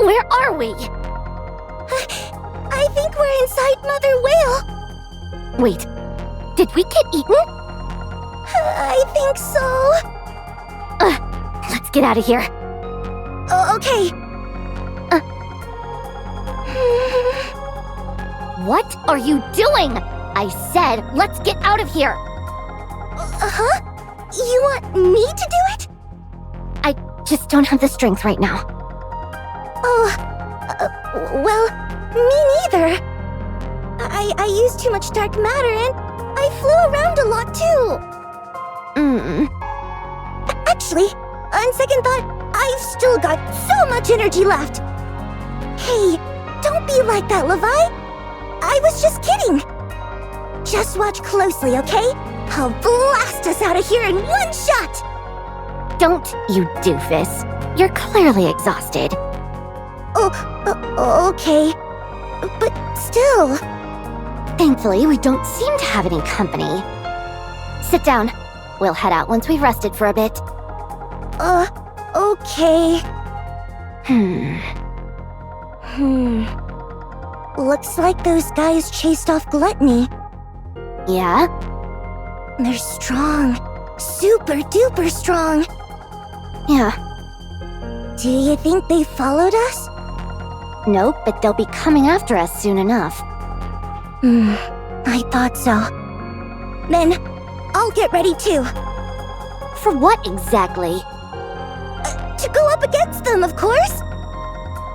Where are we? I think we're inside Mother Whale. Wait, did we get eaten? I think so. Let's get out of here. Okay. What are you doing? I said, let's get out of here. Huh? You want me to do it? I just don't have the strength right now. Oh, well, me neither. I used too much dark matter and I flew around a lot too. Actually, on second thought, I've still got so much energy left. Hey, don't be like that, Levi. I was just kidding. Just watch closely, okay? I'll blast us out of here in one shot! Don't, you doofus. You're clearly exhausted. Okay. But still... Thankfully, we don't seem to have any company. Sit down. We'll head out once we've rested for a bit. Okay. Looks like those guys chased off Gluttony. Yeah? They're strong. Super duper strong. Yeah. Do you think they followed us? Nope, but they'll be coming after us soon enough. I thought so. Then, I'll get ready too. For what exactly? To go up against them, of course!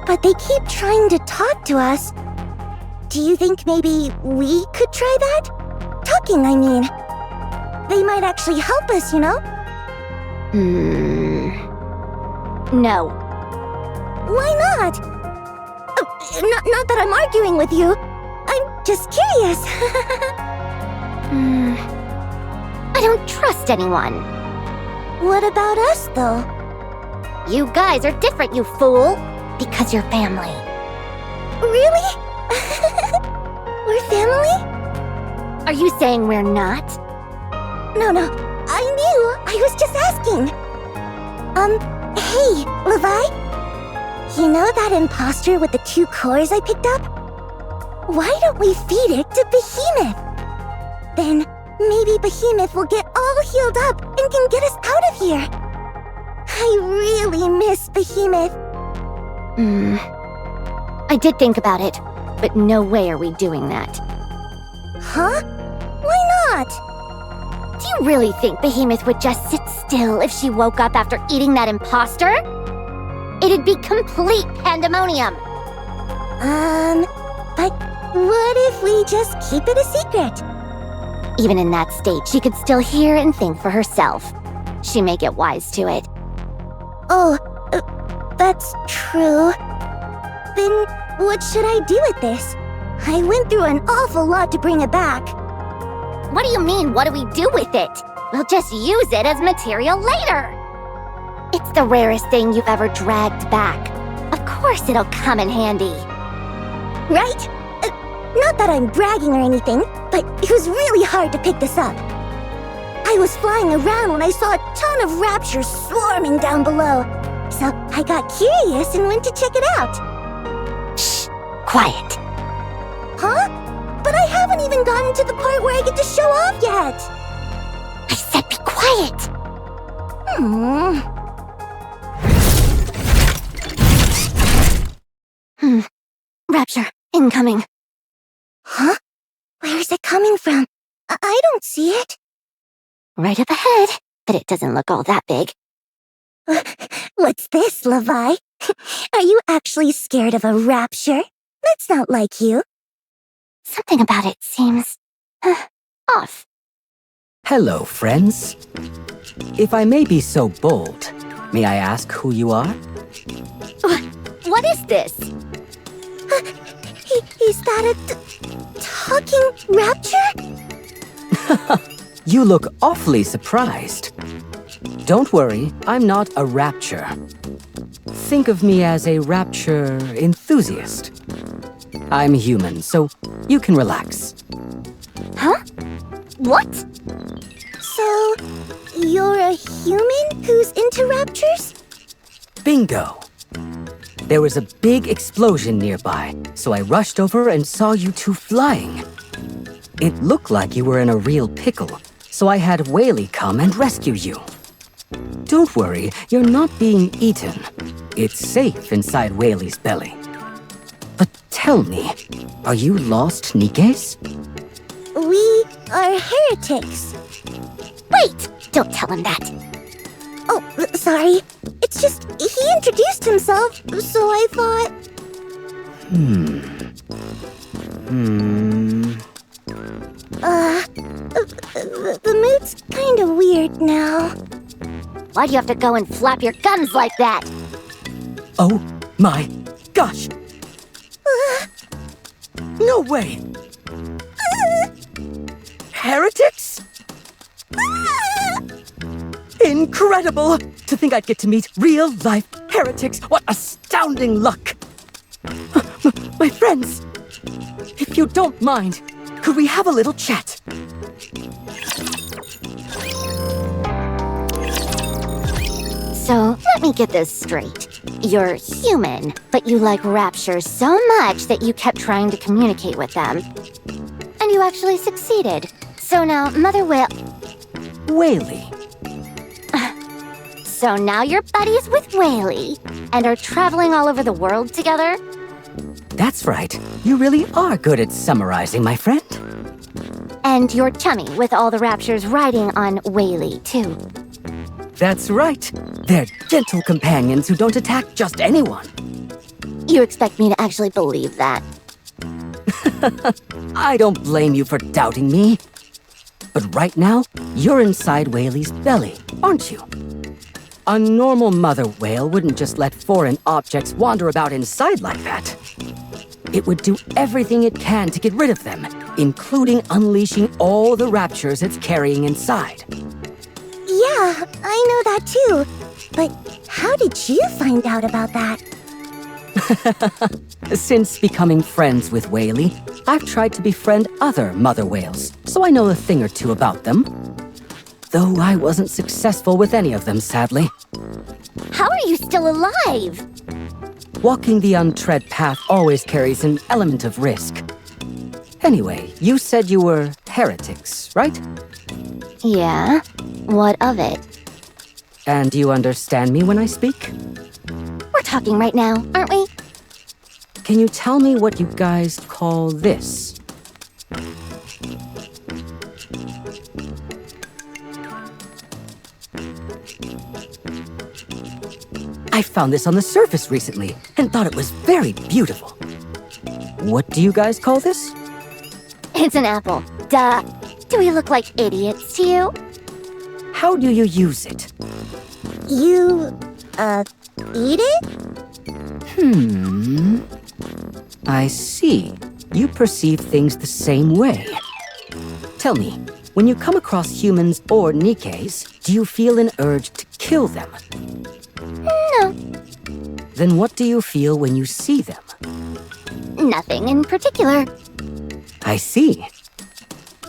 But they keep trying to talk to us. Do you think maybe we could try that? Talking, I mean. They might actually help us, you know? No. Why not? Not that I'm arguing with you. I'm just curious. I don't trust anyone. What about us, though? You guys are different, you fool! Because you're family. Really? We're family? Are you saying we're not? No. I knew. I was just asking. Hey, Levi? You know that imposter with the 2 cores I picked up? Why don't we feed it to Behemoth? Then maybe Behemoth will get all healed up and can get us out of here. I really miss Behemoth. I did think about it, but no way are we doing that. Huh? Why not? Do you really think Behemoth would just sit still if she woke up after eating that imposter? It'd be complete pandemonium. But what if we just keep it a secret? Even in that state, she could still hear and think for herself. She may get wise to it. Oh, that's true. Then what should I do with this? I went through an awful lot to bring it back. What do you mean, what do we do with it? We'll just use it as material later. It's the rarest thing you've ever dragged back. Of course it'll come in handy. Right? Not that I'm bragging or anything, but it was really hard to pick this up. I was flying around when I saw a ton of raptures swarming down below. So I got curious and went to check it out. Shh! Quiet. Huh? But I haven't even gotten to the part where I get to show off yet. I said be quiet! Rapture, incoming. Huh? Where's it coming from? I don't see it. Right up ahead, but it doesn't look all that big. What's this, Levi? Are you actually scared of a rapture? That's not like you. Something about it seems... off. Hello, friends. If I may be so bold, may I ask who you are? What is this? Is that a talking rapture? You look awfully surprised. Don't worry, I'm not a rapture. Think of me as a rapture enthusiast. I'm human, so you can relax. Huh? What? So, you're a human who's into raptures? Bingo. There was a big explosion nearby, so I rushed over and saw you two flying. It looked like you were in a real pickle, so I had Whaley come and rescue you. Don't worry, you're not being eaten. It's safe inside Whaley's belly. But tell me, are you lost Nikkes? We are heretics. Wait! Don't tell him that. Oh, sorry. It's just, he introduced himself, so I thought... The mood's kind of weird now. Why do you have to go and flap your gums like that? Oh my gosh! No way! Heretics? Incredible! To think I'd get to meet real-life heretics! What astounding luck! My friends, if you don't mind, could we have a little chat? So, let me get this straight. You're human, but you like Rapture so much that you kept trying to communicate with them. And you actually succeeded. So now, Mother Whale... Whaley. So now you're buddies with Whaley, and are traveling all over the world together? That's right. You really are good at summarizing, my friend. And you're chummy with all the Raptures riding on Whaley, too. That's right. They're gentle companions who don't attack just anyone. You expect me to actually believe that? I don't blame you for doubting me. But right now, you're inside Whaley's belly, aren't you? A normal mother whale wouldn't just let foreign objects wander about inside like that. It would do everything it can to get rid of them, including unleashing all the raptures it's carrying inside. Yeah, I know that too. But how did you find out about that? Since becoming friends with Whaley, I've tried to befriend other mother whales, so I know a thing or two about them. Though I wasn't successful with any of them, sadly. How are you still alive? Walking the untread path always carries an element of risk. Anyway, you said you were heretics, right? Yeah? What of it? And you understand me when I speak? We're talking right now, aren't we? Can you tell me what you guys call this? I found this on the surface recently and thought it was very beautiful. What do you guys call this? It's an apple. Duh. Do we look like idiots to you? How do you use it? You, eat it? I see. You perceive things the same way. Tell me, when you come across humans or Nikkes, do you feel an urge to kill them? No. Then what do you feel when you see them? Nothing in particular. I see.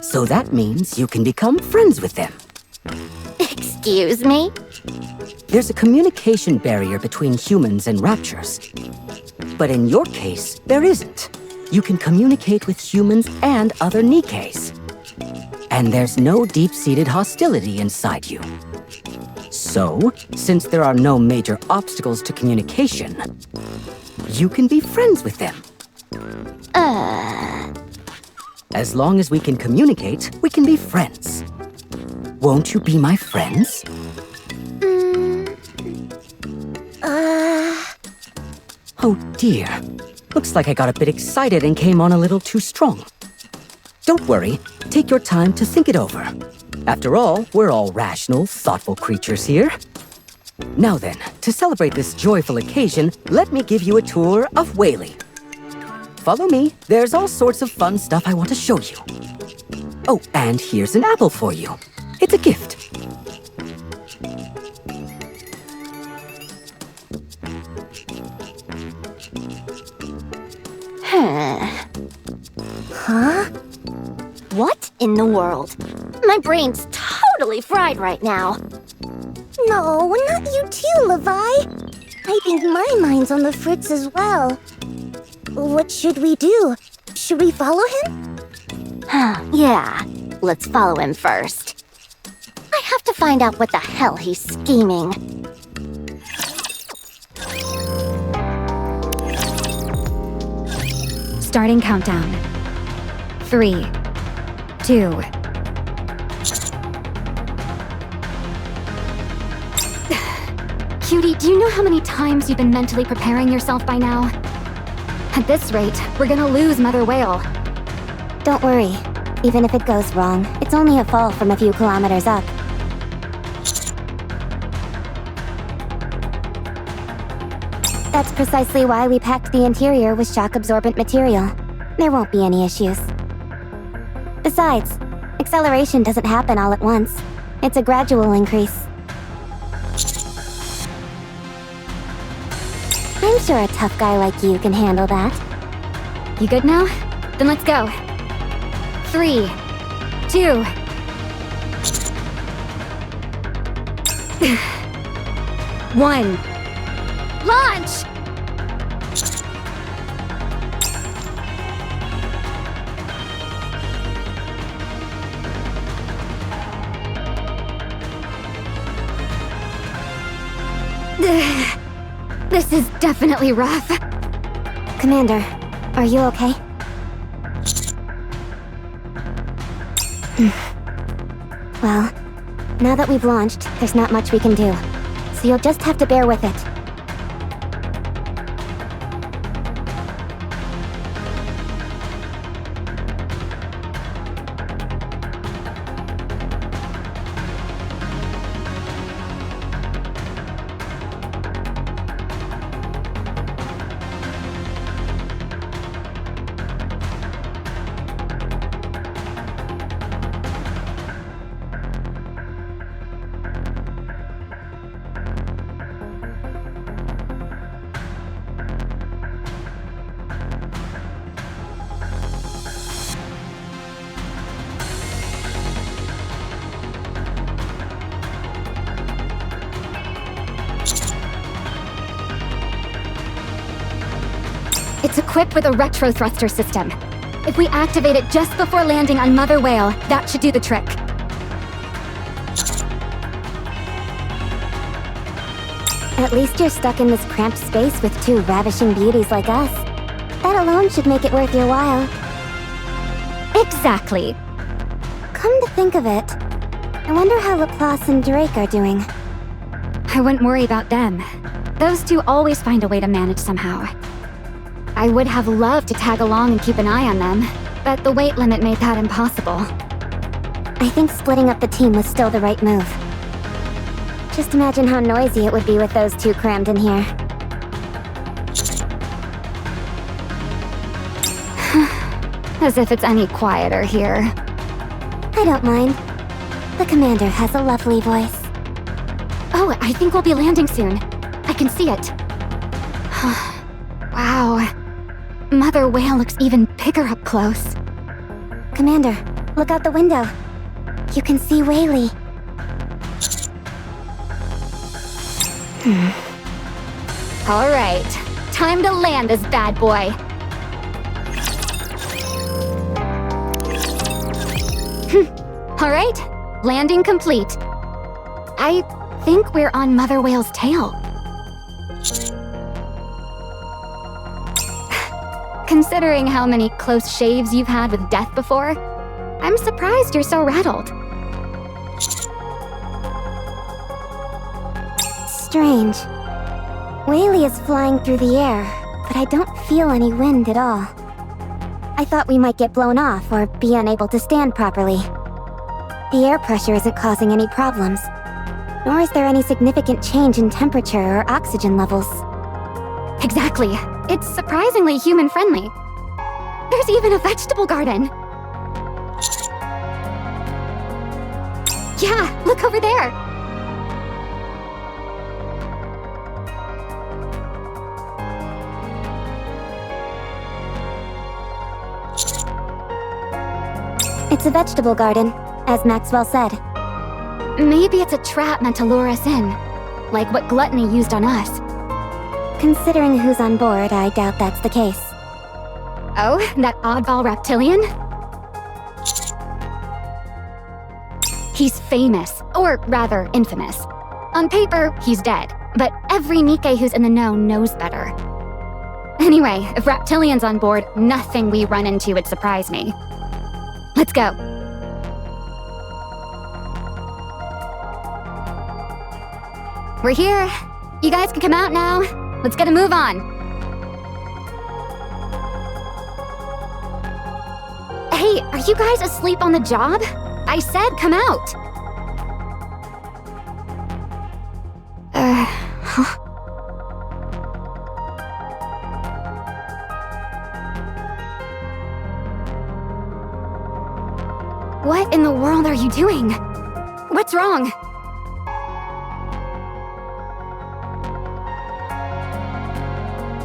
So that means you can become friends with them. Excuse me? There's a communication barrier between humans and raptures. But in your case, there isn't. You can communicate with humans and other Nikkes. And there's no deep-seated hostility inside you. So, since there are no major obstacles to communication, you can be friends with them. As long as we can communicate, we can be friends. Won't you be my friends? Oh dear. Looks like I got a bit excited and came on a little too strong. Don't worry. Take your time to think it over. After all, we're all rational, thoughtful creatures here. Now then, to celebrate this joyful occasion, let me give you a tour of Whaley. Follow me. There's all sorts of fun stuff I want to show you. Oh, and here's an apple for you. It's a gift. Huh? What in the world? My brain's totally fried right now. No, not you too, Levi. I think my mind's on the fritz as well. What should we do? Should we follow him? Yeah, let's follow him first. I have to find out what the hell he's scheming. Starting countdown. 3, 2. Cutie, do you know how many times you've been mentally preparing yourself by now? At this rate, we're gonna lose Mother Whale. Don't worry. Even if it goes wrong, it's only a fall from a few kilometers up. That's precisely why we packed the interior with shock-absorbent material. There won't be any issues. Besides, acceleration doesn't happen all at once. It's a gradual increase. I'm sure a tough guy like you can handle that. You good now? Then let's go. 3, 2. One. Launch! This is definitely rough. Commander, are you okay? Well, now that we've launched, there's not much we can do. So you'll just have to bear with it. It's equipped with a retro thruster system. If we activate it just before landing on Mother Whale, that should do the trick. At least you're stuck in this cramped space with two ravishing beauties like us. That alone should make it worth your while. Exactly. Come to think of it, I wonder how Laplace and Drake are doing. I wouldn't worry about them. Those two always find a way to manage somehow. I would have loved to tag along and keep an eye on them, but the weight limit made that impossible. I think splitting up the team was still the right move. Just imagine how noisy it would be with those two crammed in here. As if it's any quieter here. I don't mind. The commander has a lovely voice. Oh, I think we'll be landing soon. I can see it. Wow. Mother Whale looks even bigger up close. Commander, look out the window. You can see Whaley. All right, time to land this bad boy. All right, landing complete. I think we're on Mother Whale's tail. Considering how many close shaves you've had with death before, I'm surprised you're so rattled. Strange. Whaley is flying through the air, but I don't feel any wind at all. I thought we might get blown off or be unable to stand properly. The air pressure isn't causing any problems, nor is there any significant change in temperature or oxygen levels. Exactly. It's surprisingly human-friendly. There's even a vegetable garden. Yeah, look over there. It's a vegetable garden, as Maxwell said. Maybe it's a trap meant to lure us in, like what Gluttony used on us. Considering who's on board, I doubt that's the case. Oh, that oddball reptilian? He's famous, or rather, infamous. On paper, he's dead, but every NIKKE who's in the know knows better. Anyway, if Reptilian's on board, nothing we run into would surprise me. Let's go. We're here. You guys can come out now. Let's get a move on. Hey, are you guys asleep on the job? I said come out. Huh? What in the world are you doing? What's wrong?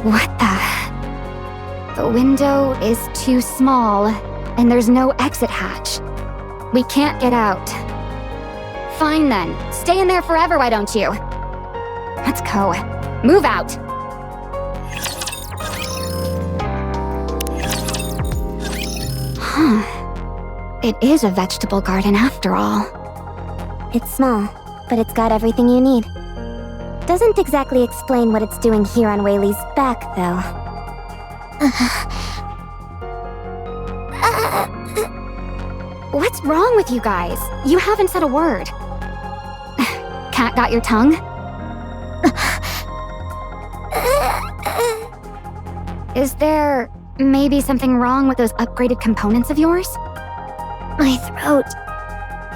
What the? The window is too small, and there's no exit hatch. We can't get out. Fine then. Stay in there forever, why don't you? Let's go. Move out. Huh. It is a vegetable garden after all. It's small, but it's got everything you need. Doesn't exactly explain what it's doing here on Whaley's back, though. What's wrong with you guys? You haven't said a word. Cat got your tongue? Is there maybe something wrong with those upgraded components of yours? My throat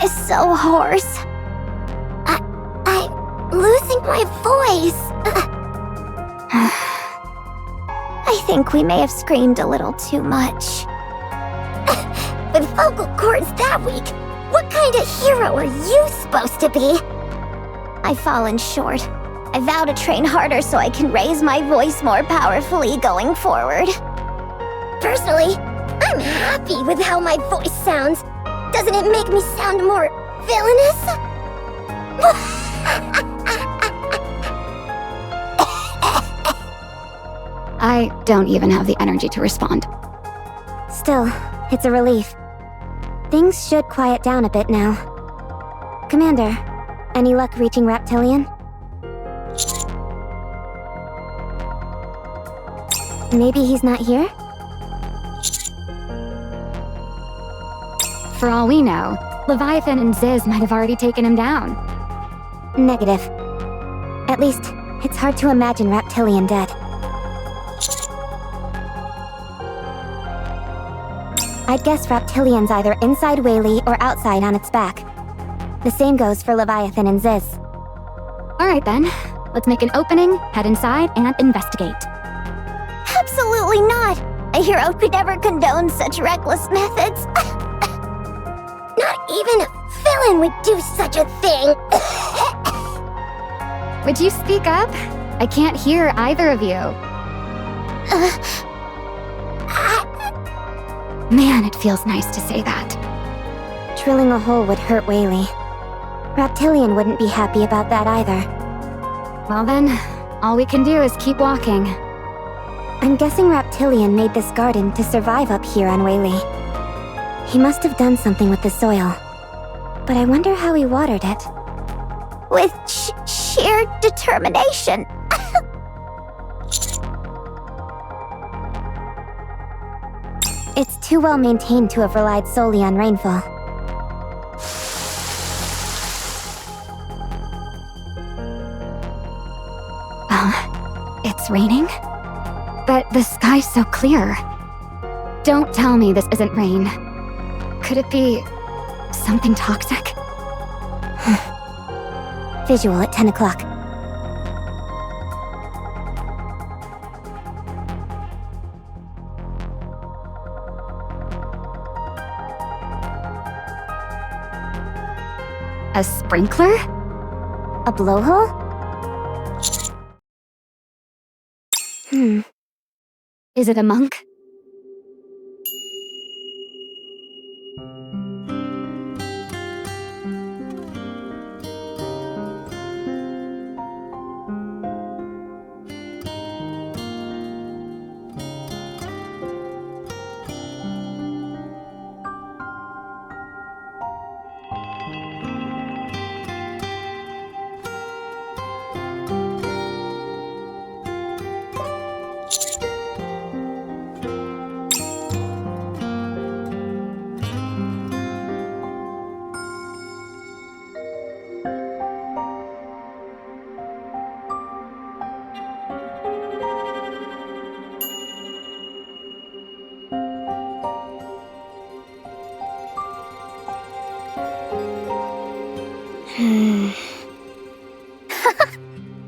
is so hoarse. I'm losing my voice. I think we may have screamed a little too much. With vocal cords that weak, what kind of hero are you supposed to be? I've fallen short. I vow to train harder so I can raise my voice more powerfully going forward. Personally, I'm happy with how my voice sounds. Doesn't it make me sound more villainous? I don't even have the energy to respond. Still, it's a relief. Things should quiet down a bit now. Commander, any luck reaching Reptilian? Maybe he's not here? For all we know, Leviathan and Ziz might have already taken him down. Negative. At least, it's hard to imagine Reptilian dead. I'd guess Reptilian's either inside Whaley or outside on its back. The same goes for Leviathan and Ziz. Alright then, let's make an opening, head inside, and investigate. Absolutely not! A hero could never condone such reckless methods. Not even a villain would do such a thing! Would you speak up? I can't hear either of you. Man, it feels nice to say that. Drilling a hole would hurt Whaley. Reptilian wouldn't be happy about that either. Well then, all we can do is keep walking. I'm guessing Reptilian made this garden to survive up here on Whaley. He must have done something with the soil. But I wonder how he watered it. With sheer determination. It's too well maintained to have relied solely on rainfall. It's raining? But the sky's so clear. Don't tell me this isn't rain. Could it be something toxic? Visual at 10 o'clock. A sprinkler? A blowhole? Is it a monk?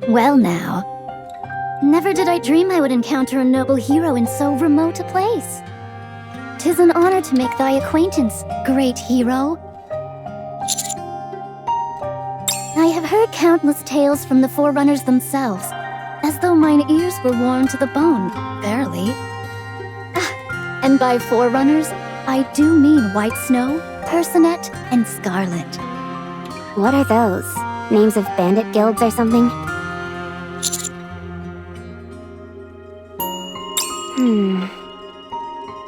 Well now. Never did I dream I would encounter a noble hero in so remote a place. 'Tis an honor to make thy acquaintance, great hero. I have heard countless tales from the Forerunners themselves, as though mine ears were warm to the bone, verily. And by Forerunners, I do mean White Snow, Personette, and Scarlet. What are those? Names of bandit guilds or something?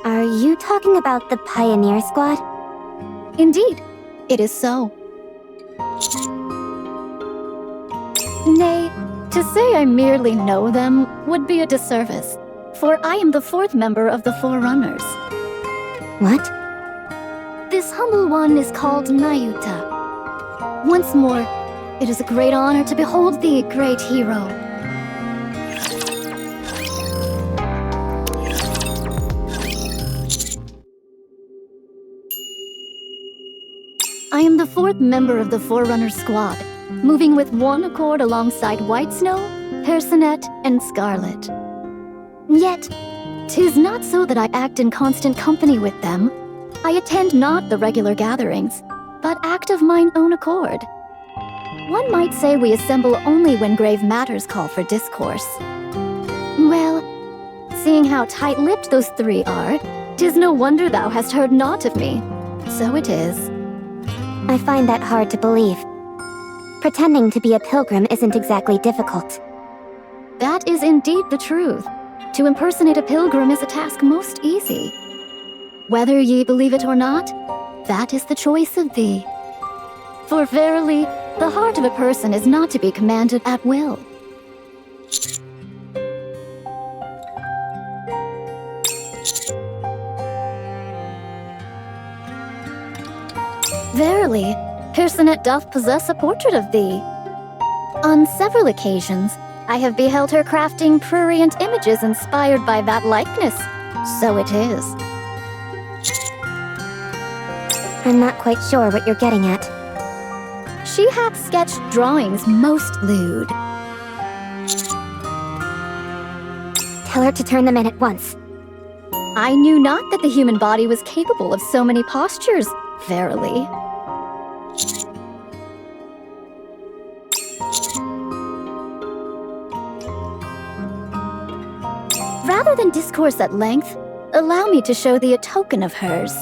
Are you talking about the Pioneer Squad? Indeed, it is so. Nay, to say I merely know them would be a disservice, for I am the fourth member of the Forerunners. What? This humble one is called Nayuta. Once more, it is a great honor to behold thee, great hero. I am the fourth member of the Forerunner Squad, moving with one accord alongside White Snow, Personette, and Scarlet. Yet, 'tis not so that I act in constant company with them. I attend not the regular gatherings, but act of mine own accord. One might say we assemble only when grave matters call for discourse. Well, seeing how tight-lipped those three are, 'tis no wonder thou hast heard naught of me. So it is. I find that hard to believe. Pretending to be a pilgrim isn't exactly difficult. That is indeed the truth. To impersonate a pilgrim is a task most easy. Whether ye believe it or not, that is the choice of thee. For verily, the heart of a person is not to be commanded at will. Verily, Personette doth possess a portrait of thee. On several occasions, I have beheld her crafting prurient images inspired by that likeness. So it is. I'm not quite sure what you're getting at. She hath sketched drawings most lewd. Tell her to turn them in at once. I knew not that the human body was capable of so many postures, verily. Rather than discourse at length, allow me to show thee a token of hers.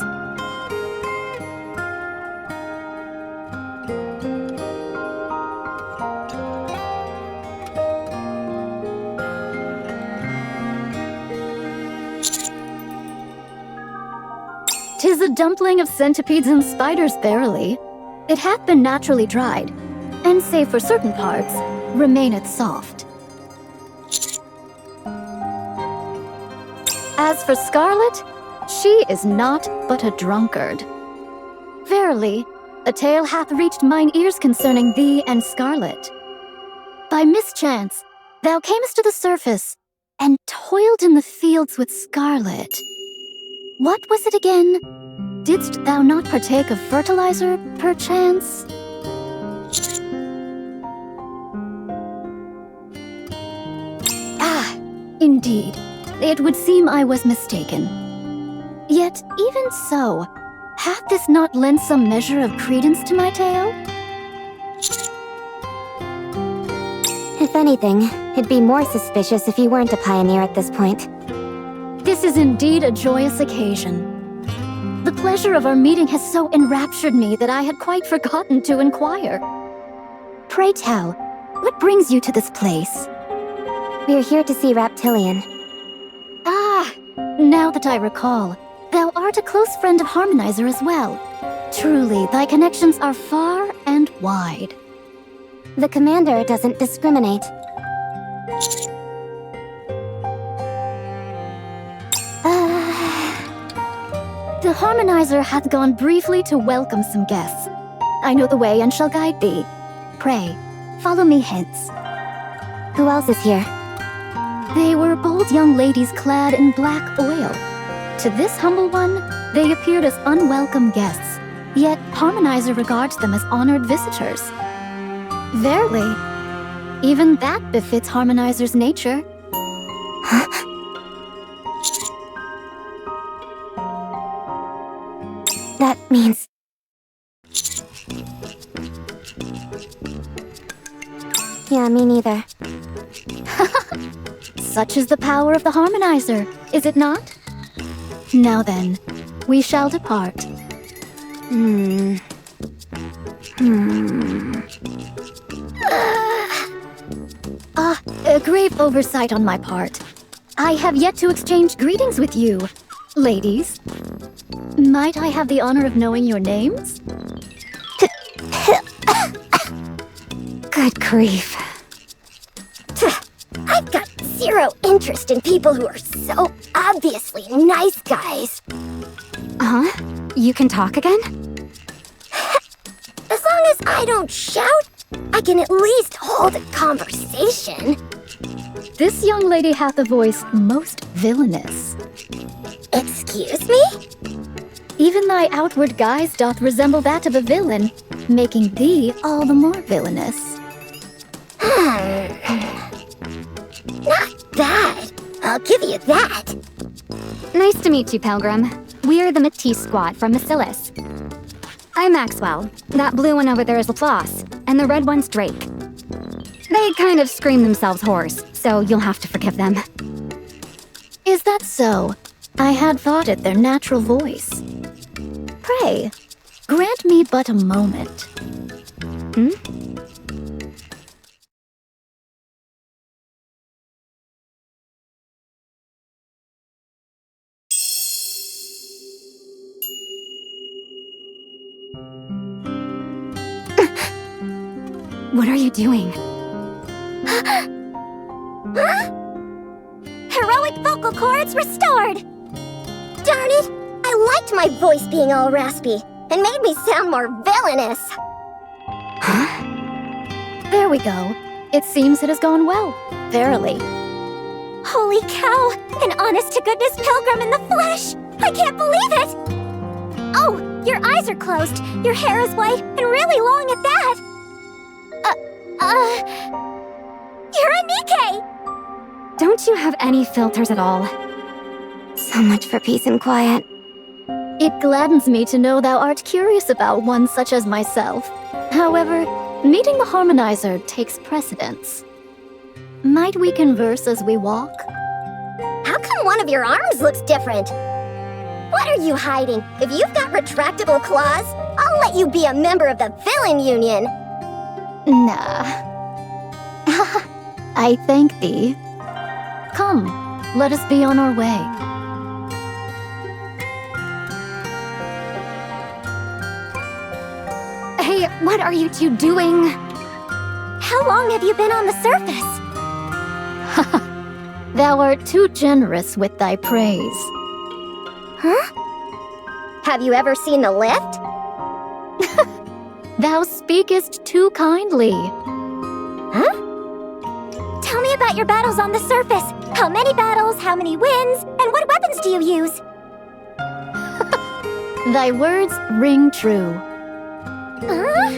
"'Tis a dumpling of centipedes and spiders, verily. It hath been naturally dried, and save for certain parts, remaineth soft. As for Scarlet, she is naught but a drunkard. Verily, a tale hath reached mine ears concerning thee and Scarlet. By mischance, thou camest to the surface, and toiled in the fields with Scarlet. What was it again? Didst thou not partake of fertilizer, perchance?" Ah, indeed. It would seem I was mistaken. Yet, even so, hath this not lent some measure of credence to my tale? If anything, it'd be more suspicious if you weren't a pioneer at this point. This is indeed a joyous occasion. The pleasure of our meeting has so enraptured me that I had quite forgotten to inquire. Pray tell, what brings you to this place? We're here to see Reptilian. Ah, now that I recall, thou art a close friend of Harmonizer as well. Truly, thy connections are far and wide. The commander doesn't discriminate. The Harmonizer hath gone briefly to welcome some guests. I know the way and shall guide thee. Pray, follow me hence. Who else is here? They were bold young ladies clad in black oil. To this humble one, they appeared as unwelcome guests, yet Harmonizer regards them as honored visitors. Verily. Even that befits Harmonizer's nature. That means... Yeah, me neither. Such is the power of the Harmonizer, is it not? Now then, we shall depart. A grave oversight on my part. I have yet to exchange greetings with you, ladies. Might I have the honor of knowing your names? Good grief. I've got zero interest in people who are so obviously nice guys. Huh? You can talk again? As long as I don't shout, I can at least hold a conversation. This young lady hath a voice most villainous. Excuse me? Even thy outward guise doth resemble that of a villain, making thee all the more villainous. Not bad. I'll give you that. Nice to meet you, Pilgrim. We're the Matisse Squad from Bacillus. I'm Maxwell. That blue one over there is Laplace, and the red one's Drake. They kind of scream themselves hoarse, so you'll have to forgive them. Is that so? I had thought it their natural voice. Pray, grant me but a moment. What are you doing? Heroic vocal cords restored! Darn it! I liked my voice being all raspy, and made me sound more villainous. There we go. It seems it has gone well. Verily. Holy cow! An honest-to-goodness pilgrim in the flesh! I can't believe it! Oh, your eyes are closed, your hair is white, and really long at that! You're a NIKKE! Don't you have any filters at all? So much for peace and quiet. It gladdens me to know thou art curious about one such as myself. However, meeting the Harmonizer takes precedence. Might we converse as we walk? How come one of your arms looks different? What are you hiding? If you've got retractable claws, I'll let you be a member of the Villain Union. Nah. I thank thee. Come, let us be on our way. Hey, what are you two doing? How long have you been on the surface? Thou art too generous with thy praise. Huh? Have you ever seen the lift? Thou speakest too kindly. Huh? Tell me about your battles on the surface. How many battles, how many wins, and what weapons do you use? Thy words ring true. Huh?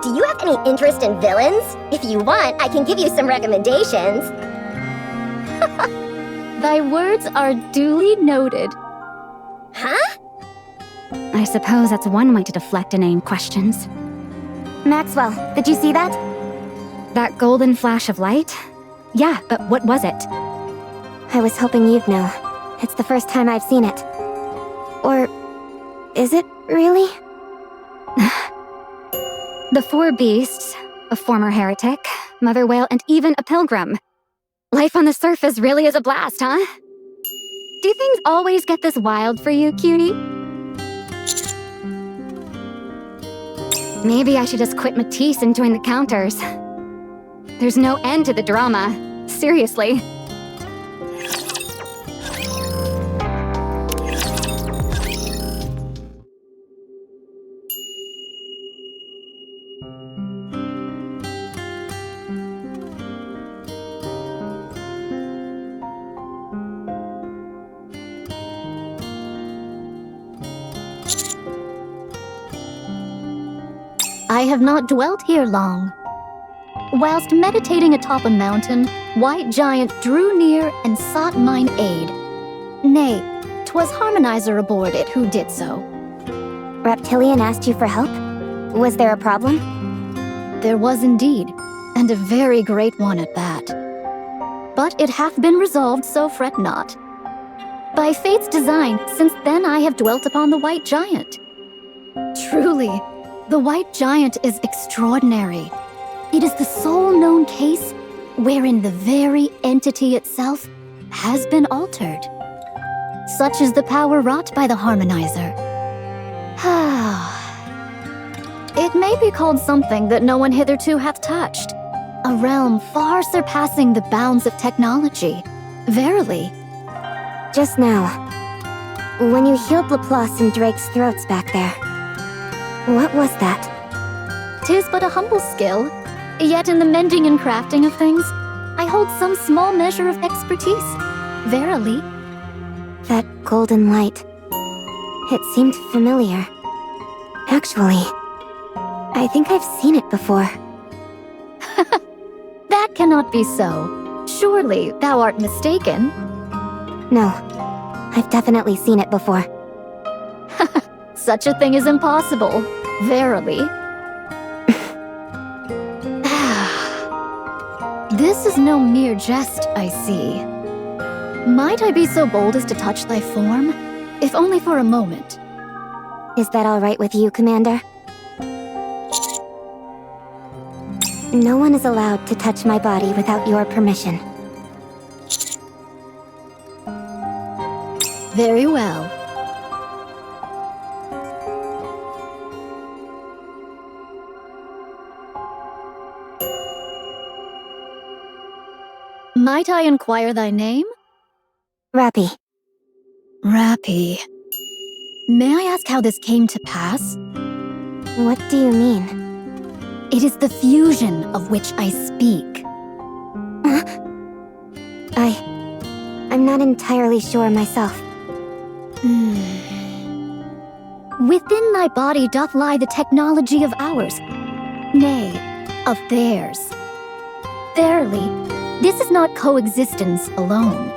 Do you have any interest in villains? If you want, I can give you some recommendations. Thy words are duly noted. Huh? I suppose that's one way to deflect inane questions. Maxwell, did you see that? That golden flash of light? Yeah, but what was it? I was hoping you'd know. It's the first time I've seen it. Or... is it really? The four beasts, a former heretic, mother whale, and even a pilgrim. Life on the surface really is a blast, huh? Do things always get this wild for you, cutie? Maybe I should just quit Matisse and join the Counters. There's no end to the drama. Seriously. I have not dwelt here long. Whilst meditating atop a mountain, White Giant drew near and sought mine aid. Nay, 'twas Harmonizer aboard it who did so. Reptilian asked you for help? Was there a problem? There was indeed, and a very great one at that. But it hath been resolved, so fret not. By fate's design, since then I have dwelt upon the White Giant. Truly, the White Giant is extraordinary. It is the sole known case wherein the very entity itself has been altered. Such is the power wrought by the Harmonizer. It may be called something that no one hitherto hath touched. A realm far surpassing the bounds of technology. Verily. Just now, when you healed Laplace and Drake's throats back there, what was that? 'Tis but a humble skill, yet in the mending and crafting of things, I hold some small measure of expertise. Verily. That golden light. It seemed familiar. Actually, I think I've seen it before. That cannot be so. Surely thou art mistaken. No, I've definitely seen it before. Such a thing is impossible. Verily. This is no mere jest, I see. Might I be so bold as to touch thy form? If only for a moment. Is that all right with you, Commander? No one is allowed to touch my body without your permission. Very well. Might I inquire thy name? Rappy. Rappy. May I ask how this came to pass? What do you mean? It is the fusion of which I speak. I'm not entirely sure myself. Within thy body doth lie the technology of ours, nay, of theirs. Verily, this is not coexistence alone.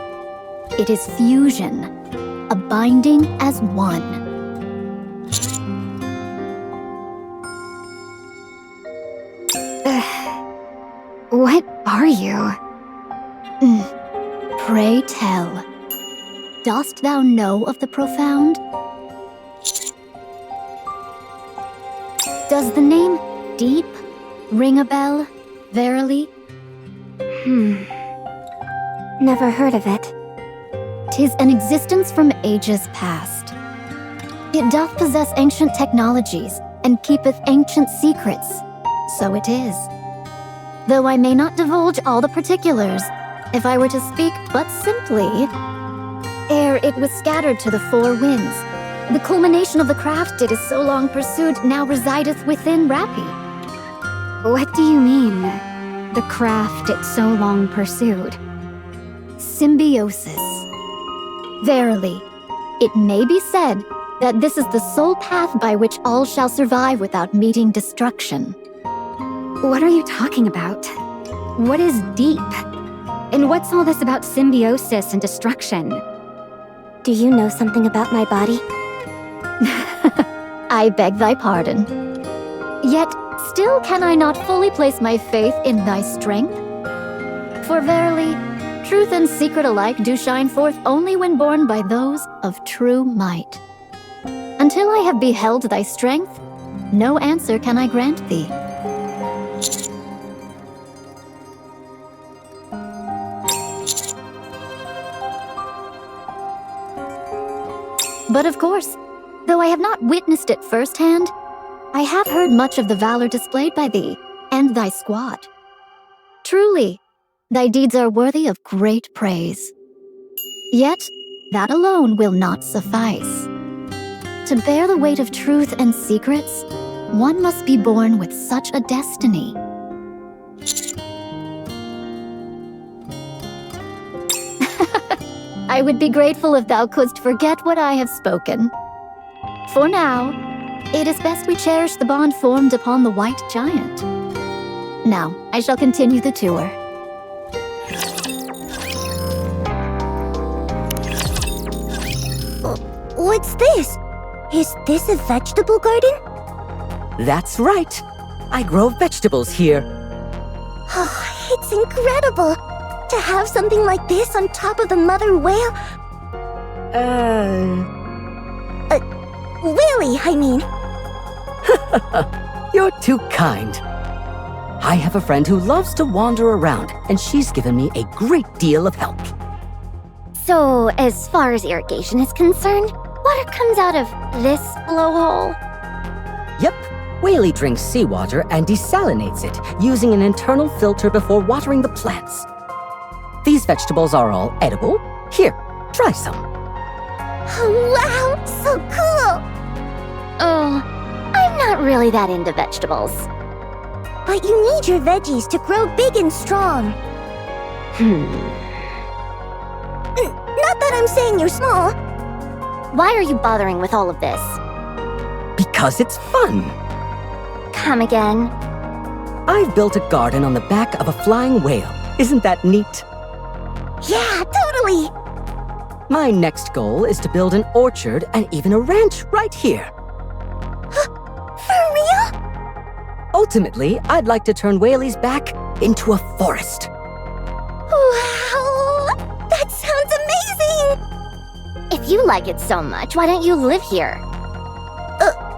It is fusion, a binding as one. What are you? Pray tell, dost thou know of the profound? Does the name Deep ring a bell, verily? Never heard of it. 'Tis an existence from ages past. It doth possess ancient technologies and keepeth ancient secrets. So it is. Though I may not divulge all the particulars, if I were to speak but simply, ere it was scattered to the four winds, the culmination of the craft it is so long pursued now resideth within Rappy. What do you mean? The craft it so long pursued? Symbiosis. Verily, it may be said that this is the sole path by which all shall survive without meeting destruction. What are you talking about? What is deep? And what's all this about symbiosis and destruction? Do you know something about my body? I beg thy pardon. Yet, still can I not fully place my faith in thy strength? For verily, truth and secret alike do shine forth only when borne by those of true might. Until I have beheld thy strength, no answer can I grant thee. But of course, though I have not witnessed it firsthand, I have heard much of the valor displayed by thee and thy squad. Truly, thy deeds are worthy of great praise. Yet, that alone will not suffice. To bear the weight of truth and secrets, one must be born with such a destiny. I would be grateful if thou couldst forget what I have spoken. For now, It is best we cherish the bond formed upon the white giant. Now, I shall continue the tour. What's this? Is this a vegetable garden? That's right. I grow vegetables here. Oh, it's incredible! To have something like this on top of the mother whale. Whaley, I mean. You're too kind. I have a friend who loves to wander around, and she's given me a great deal of help. So, as far as irrigation is concerned, water comes out of this blowhole? Yep, Whaley drinks seawater and desalinates it using an internal filter before watering the plants. These vegetables are all edible. Here, try some. Oh, wow, so cool! Oh, I'm not really that into vegetables. But you need your veggies to grow big and strong. Not that I'm saying you're small. Why are you bothering with all of this? Because it's fun. Come again. I've built a garden on the back of a flying whale. Isn't that neat? Yeah, totally! My next goal is to build an orchard and even a ranch right here. For real? Ultimately, I'd like to turn Whaley's back into a forest. Wow! That sounds amazing! If you like it so much, why don't you live here?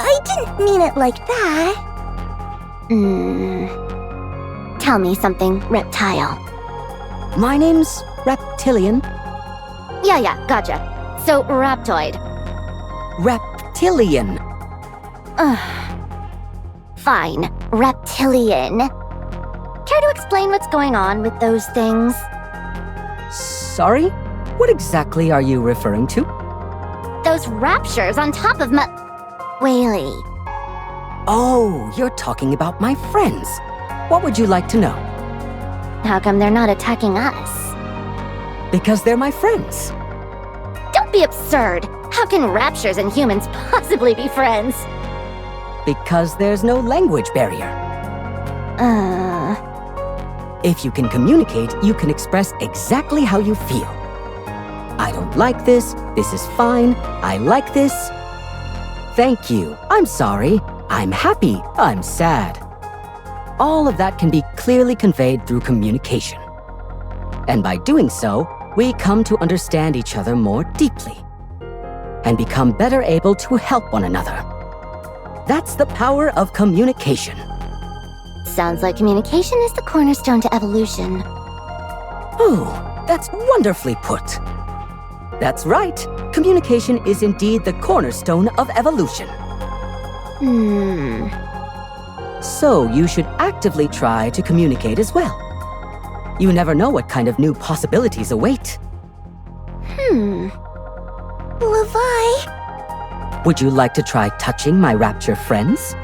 I didn't mean it like that. Tell me something, reptile. My name's Reptilian. Yeah, gotcha. So, Raptoid. Reptilian. Fine, reptilian. Care to explain what's going on with those things? Sorry? What exactly are you referring to? Those raptures on top of Whaley. Oh, you're talking about my friends. What would you like to know? How come they're not attacking us? Because they're my friends. Don't be absurd. How can raptures and humans possibly be friends? Because there's no language barrier. If you can communicate, you can express exactly how you feel. I don't like this. This is fine. I like this. Thank you. I'm sorry. I'm happy. I'm sad. All of that can be clearly conveyed through communication. And by doing so, we come to understand each other more deeply and become better able to help one another. That's the power of communication. Sounds like communication is the cornerstone to evolution. Oh, that's wonderfully put. That's right. Communication is indeed the cornerstone of evolution. So you should actively try to communicate as well. You never know what kind of new possibilities await. Levi? Would you like to try touching my rapture friends?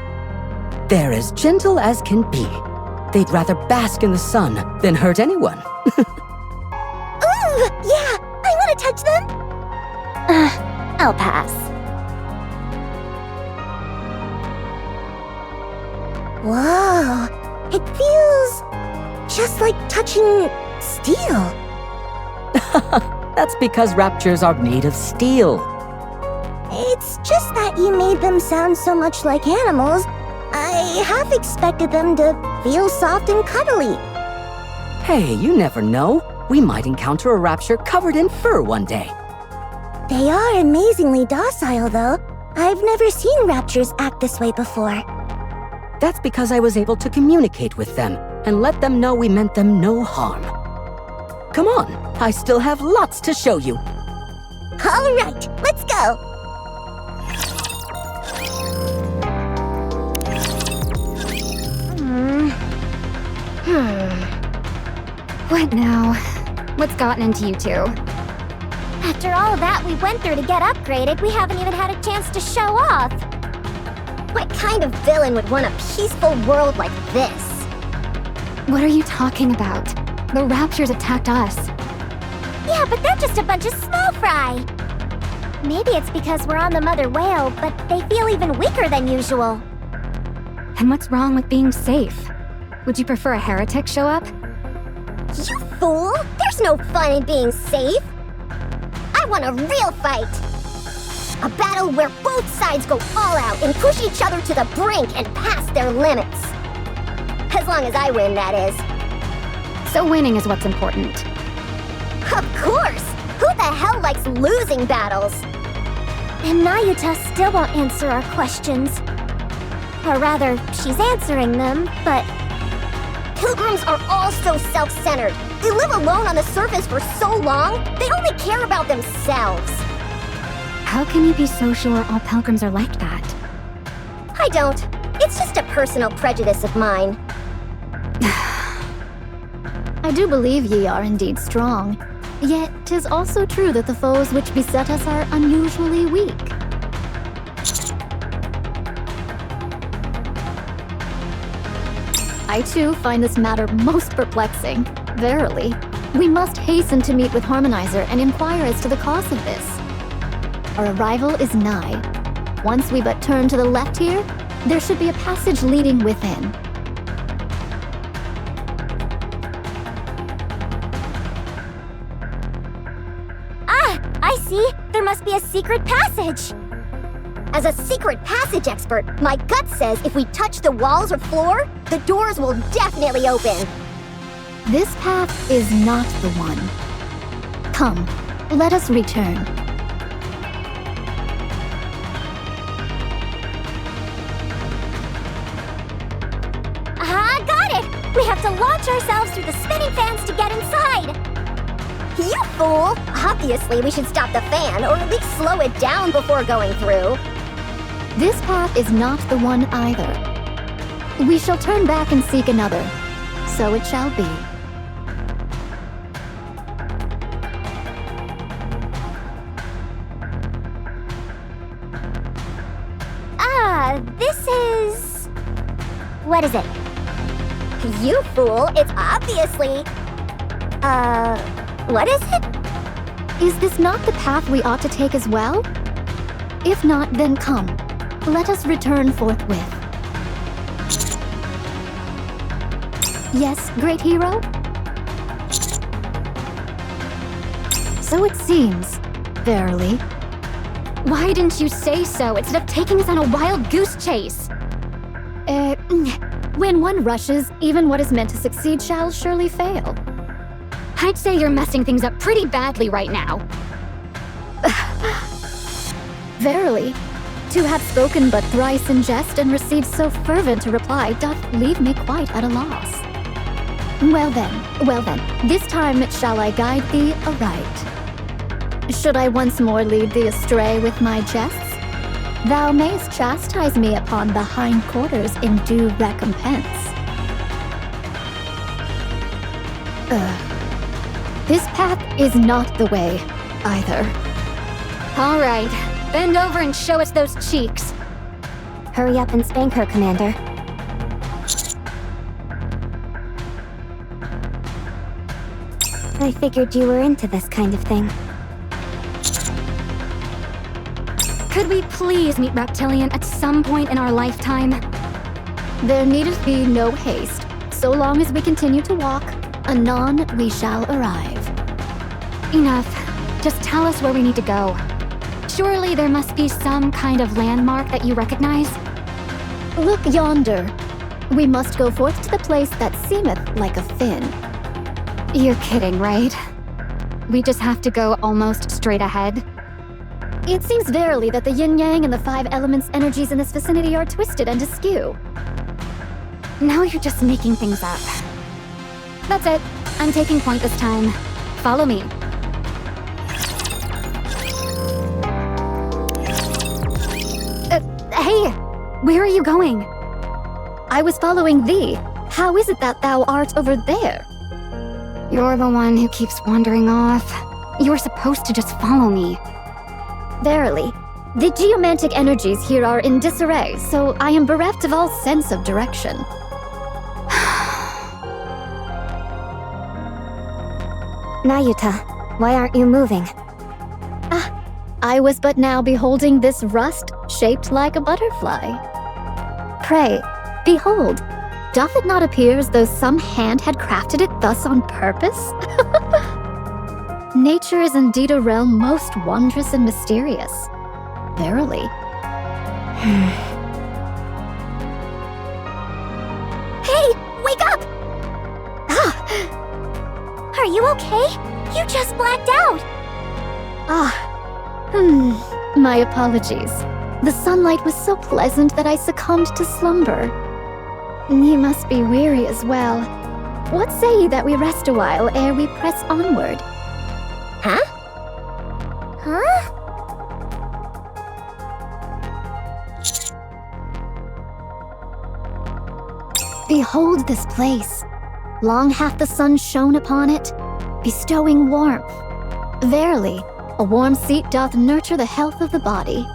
They're as gentle as can be. They'd rather bask in the sun than hurt anyone. Ooh, yeah! I want to touch them! I'll pass. Whoa! It feels just like touching steel. That's because raptures are made of steel. It's just that you made them sound so much like animals. I half expected them to feel soft and cuddly. Hey, you never know. We might encounter a rapture covered in fur one day. They are amazingly docile, though. I've never seen raptures act this way before. That's because I was able to communicate with them and let them know we meant them no harm. Come on, I still have lots to show you. All right, let's go! What now? What's gotten into you two? After all that we went through to get upgraded, we haven't even had a chance to show off. What kind of villain would want a peaceful world like this? What are you talking about? The raptures attacked us. Yeah, but they're just a bunch of small fry. Maybe it's because we're on the mother whale, but they feel even weaker than usual. And what's wrong with being safe? Would you prefer a heretic show up? You fool! There's no fun in being safe! I want a real fight! A battle where both sides go all out and push each other to the brink and past their limits. As long as I win, that is. So winning is what's important. Of course! Who the hell likes losing battles? And Nayuta still won't answer our questions. Or rather, she's answering them, but... Pilgrims are all so self-centered. They live alone on the surface for so long, they only care about themselves. How can you be so sure all pilgrims are like that? I don't. It's just a personal prejudice of mine. I do believe ye are indeed strong. Yet, 'tis also true that the foes which beset us are unusually weak. I too find this matter most perplexing. Verily, we must hasten to meet with Harmonizer and inquire as to the cause of this. Our arrival is nigh. Once we but turn to the left here, there should be a passage leading within. I see. There must be a secret passage. As a secret passage expert, my gut says if we touch the walls or floor, the doors will definitely open. This path is not the one. Come, let us return. Ah, got it! We have to launch ourselves through the spinning fans to get inside. You fool! Obviously, we should stop the fan, or at least slow it down before going through. This path is not the one either. We shall turn back and seek another. So it shall be. This is... What is it? You fool, it's obviously... what is it? Is this not the path we ought to take as well? If not, then come. Let us return forthwith. Yes, great hero? So it seems, verily. Why didn't you say so instead of taking us on a wild goose chase? When one rushes, even what is meant to succeed shall surely fail. I'd say you're messing things up pretty badly right now. Verily, to have spoken but thrice in jest and received so fervent a reply doth leave me quite at a loss. Well then, this time shall I guide thee aright. Should I once more lead thee astray with my jests, thou mayst chastise me upon the hindquarters in due recompense. This path is not the way, either. All right, bend over and show us those cheeks. Hurry up and spank her, Commander. I figured you were into this kind of thing. Could we please meet Reptilian at some point in our lifetime? There needeth be no haste. So long as we continue to walk, anon we shall arrive. Enough. Just tell us where we need to go. Surely there must be some kind of landmark that you recognize? Look yonder. We must go forth to the place that seemeth like a fin. You're kidding, right? We just have to go almost straight ahead? It seems verily that the yin-yang and the five elements energies in this vicinity are twisted and askew. Now you're just making things up. That's it. I'm taking point this time. Follow me. Hey! Where are you going? I was following thee. How is it that thou art over there? You're the one who keeps wandering off. You were supposed to just follow me. Verily. The geomantic energies here are in disarray, so I am bereft of all sense of direction. Nayuta, why aren't you moving? I was but now beholding this rust shaped like a butterfly. Pray, behold, doth it not appear as though some hand had crafted it thus on purpose? Nature is indeed a realm most wondrous and mysterious. Verily. Hey, wake up! Are you okay? You just blacked out! My apologies. The sunlight was so pleasant that I succumbed to slumber. You must be weary as well. What say ye that we rest a while ere we press onward? Huh? Huh? Behold this place. Long hath the sun shone upon it, bestowing warmth. Verily, a warm seat doth nurture the health of the body.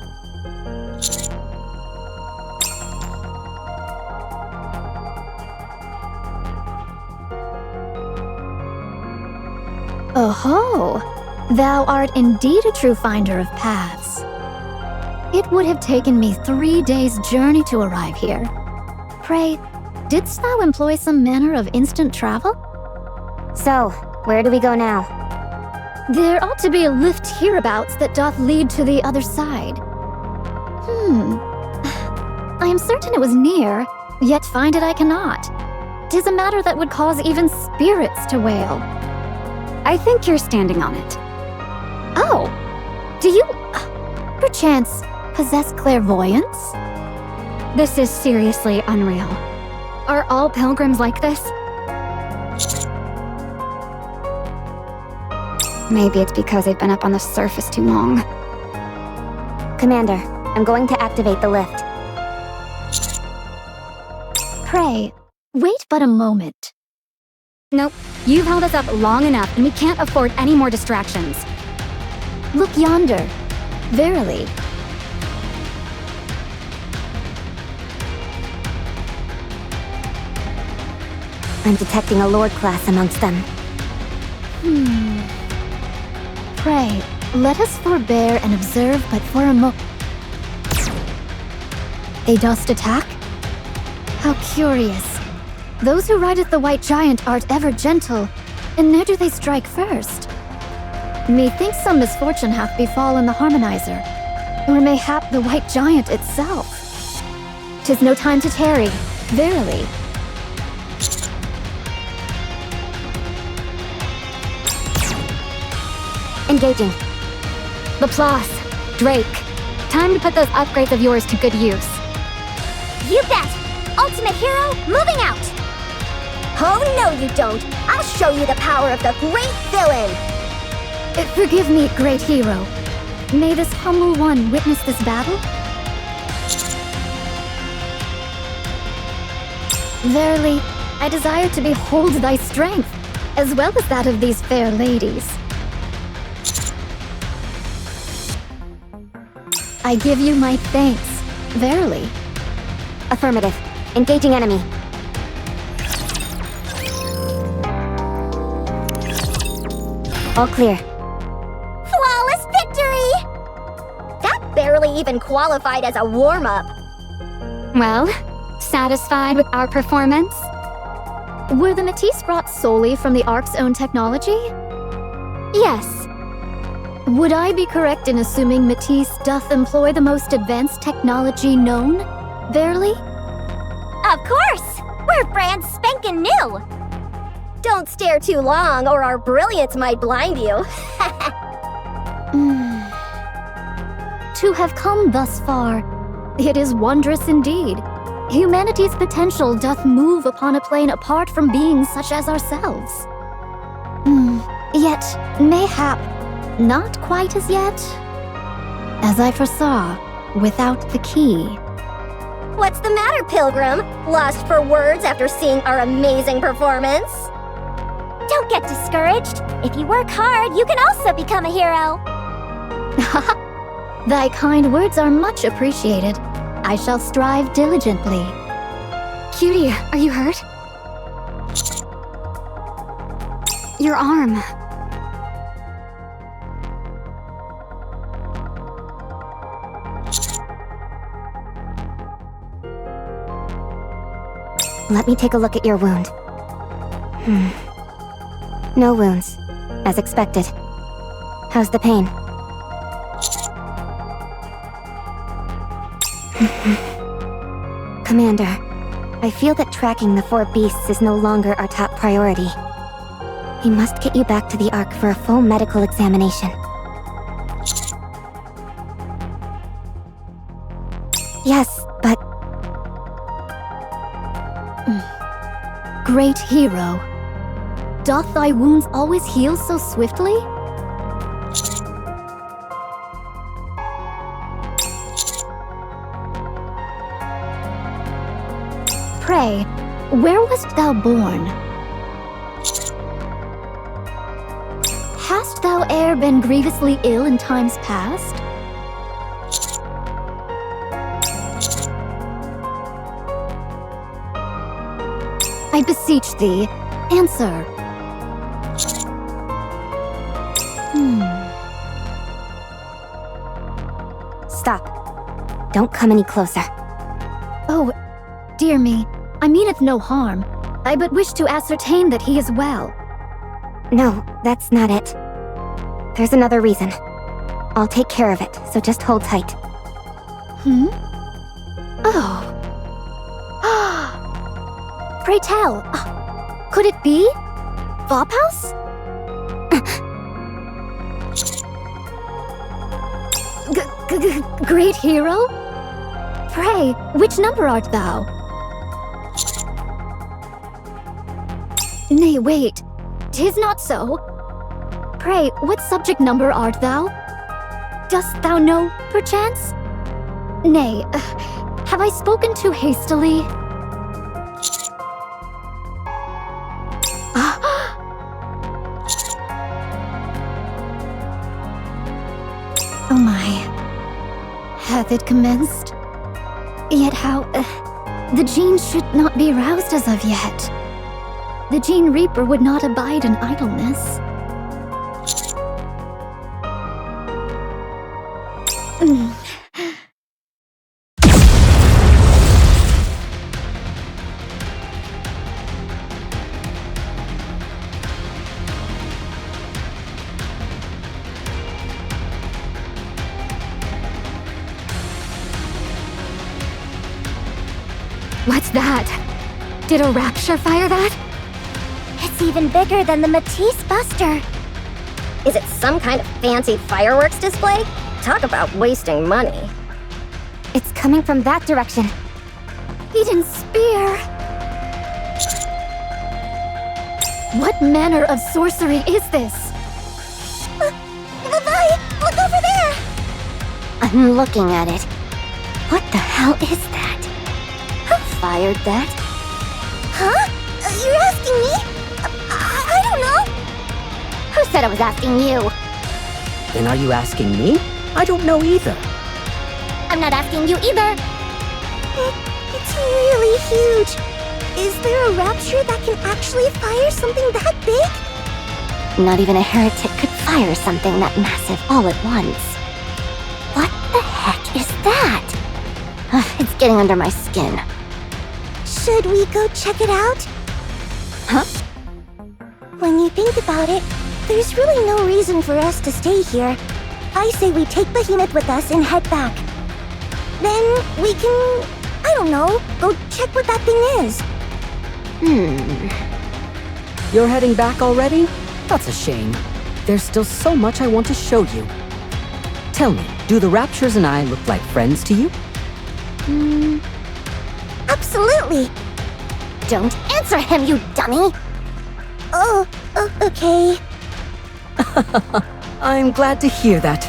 Oho! Thou art indeed a true finder of paths. It would have taken me 3 days' journey to arrive here. Pray, didst thou employ some manner of instant travel? So, where do we go now? There ought to be a lift hereabouts that doth lead to the other side. I am certain it was near, yet find it I cannot. 'Tis a matter that would cause even spirits to wail. I think you're standing on it. Oh, do you, perchance, possess clairvoyance? This is seriously unreal. Are all pilgrims like this? Maybe it's because they've been up on the surface too long. Commander, I'm going to activate the lift. Pray, wait but a moment. Nope, you've held us up long enough and we can't afford any more distractions. Look yonder. Verily. I'm detecting a Lord class amongst them. Pray, let us forbear and observe but for a moment. They dost attack? How curious. Those who rideth the white giant art ever gentle, and ne'er do they strike first. Methinks some misfortune hath befallen the harmonizer, or mayhap the white giant itself. 'Tis no time to tarry, verily. Engaging. Laplace, Drake, time to put those upgrades of yours to good use. You bet! Ultimate hero, moving out! Oh no you don't! I'll show you the power of the great villain! Forgive me, great hero. May this humble one witness this battle? Verily, I desire to behold thy strength, as well as that of these fair ladies. I give you my thanks, verily. Affirmative. Engaging enemy. All clear. Flawless victory! That barely even qualified as a warm-up. Well, satisfied with our performance? Were the Matisse brought solely from the Ark's own technology? Yes. Would I be correct in assuming Matisse doth employ the most advanced technology known? Verily? Of course! We're brand spankin' new! Don't stare too long or our brilliance might blind you. To have come thus far, it is wondrous indeed. Humanity's potential doth move upon a plane apart from beings such as ourselves. Yet, mayhap, not quite as yet. As I foresaw, without the key. What's the matter, Pilgrim? Lost for words after seeing our amazing performance? Don't get discouraged. If you work hard, you can also become a hero. Thy kind words are much appreciated. I shall strive diligently. Cutie, are you hurt? Your arm. Let me take a look at your wound. No wounds, as expected. How's the pain? Commander, I feel that tracking the 4 beasts is no longer our top priority. We must get you back to the Ark for a full medical examination. Yes, but... Great hero. Doth thy wounds always heal so swiftly? Pray, where wast thou born? Hast thou e'er been grievously ill in times past? I beseech thee, answer. Stop. Don't come any closer. Oh, dear me, I meaneth no harm. I but wish to ascertain that he is well. No, that's not it. There's another reason. I'll take care of it, so just hold tight. Oh. Pray tell, could it be? Flophouse? Great hero? Pray, which number art thou? Nay, wait. 'Tis not so. Pray, what subject number art thou? Dost thou know, perchance? Nay, have I spoken too hastily? Oh my. Hath it commenced? Yet how... the Gene should not be roused as of yet. The Gene Reaper would not abide in idleness. What's that? Did a rapture fire that? It's even bigger than the Matisse Buster. Is it some kind of fancy fireworks display? Talk about wasting money. It's coming from that direction. Eden Spear! What manner of sorcery is this? Levi, look over there! I'm looking at it. What the hell is that? Who fired that? Huh? You're asking me? I don't know. Who said I was asking you? Then are you asking me? I don't know either. I'm not asking you either. It's really huge. Is there a rapture that can actually fire something that big? Not even a heretic could fire something that massive all at once. What the heck is that? It's getting under my skin. Should we go check it out? Huh? When you think about it, there's really no reason for us to stay here. I say we take Behemoth with us and head back. Then we can, I don't know, go check what that thing is. You're heading back already? That's a shame. There's still so much I want to show you. Tell me, do the Raptures and I look like friends to you? Absolutely. Don't answer him, you dummy! Oh, okay. I'm glad to hear that.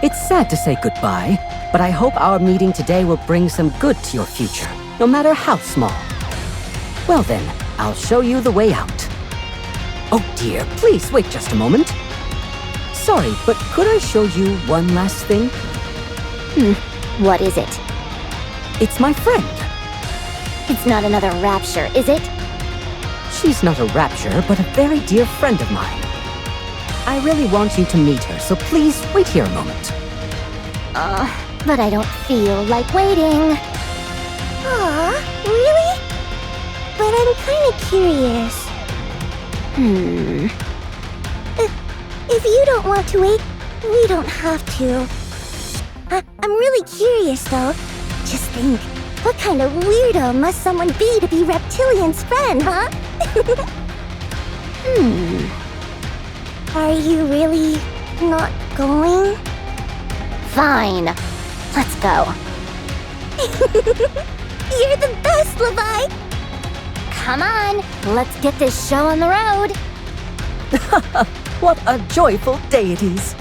It's sad to say goodbye, but I hope our meeting today will bring some good to your future, no matter how small. Well then, I'll show you the way out. Oh dear, please wait just a moment. Sorry, but could I show you one last thing? What is it? It's my friend. It's not another rapture, is it? She's not a rapture, but a very dear friend of mine. I really want you to meet her, so please wait here a moment. But I don't feel like waiting. Aw, really? but I'm kinda curious. If you don't want to wait, we don't have to. I'm really curious, though. Just think, what kind of weirdo must someone be Reptilian's friend, huh? Are you really not going? Fine. Let's go. You're the best, Levi! Come on, let's get this show on the road. What a joyful deities!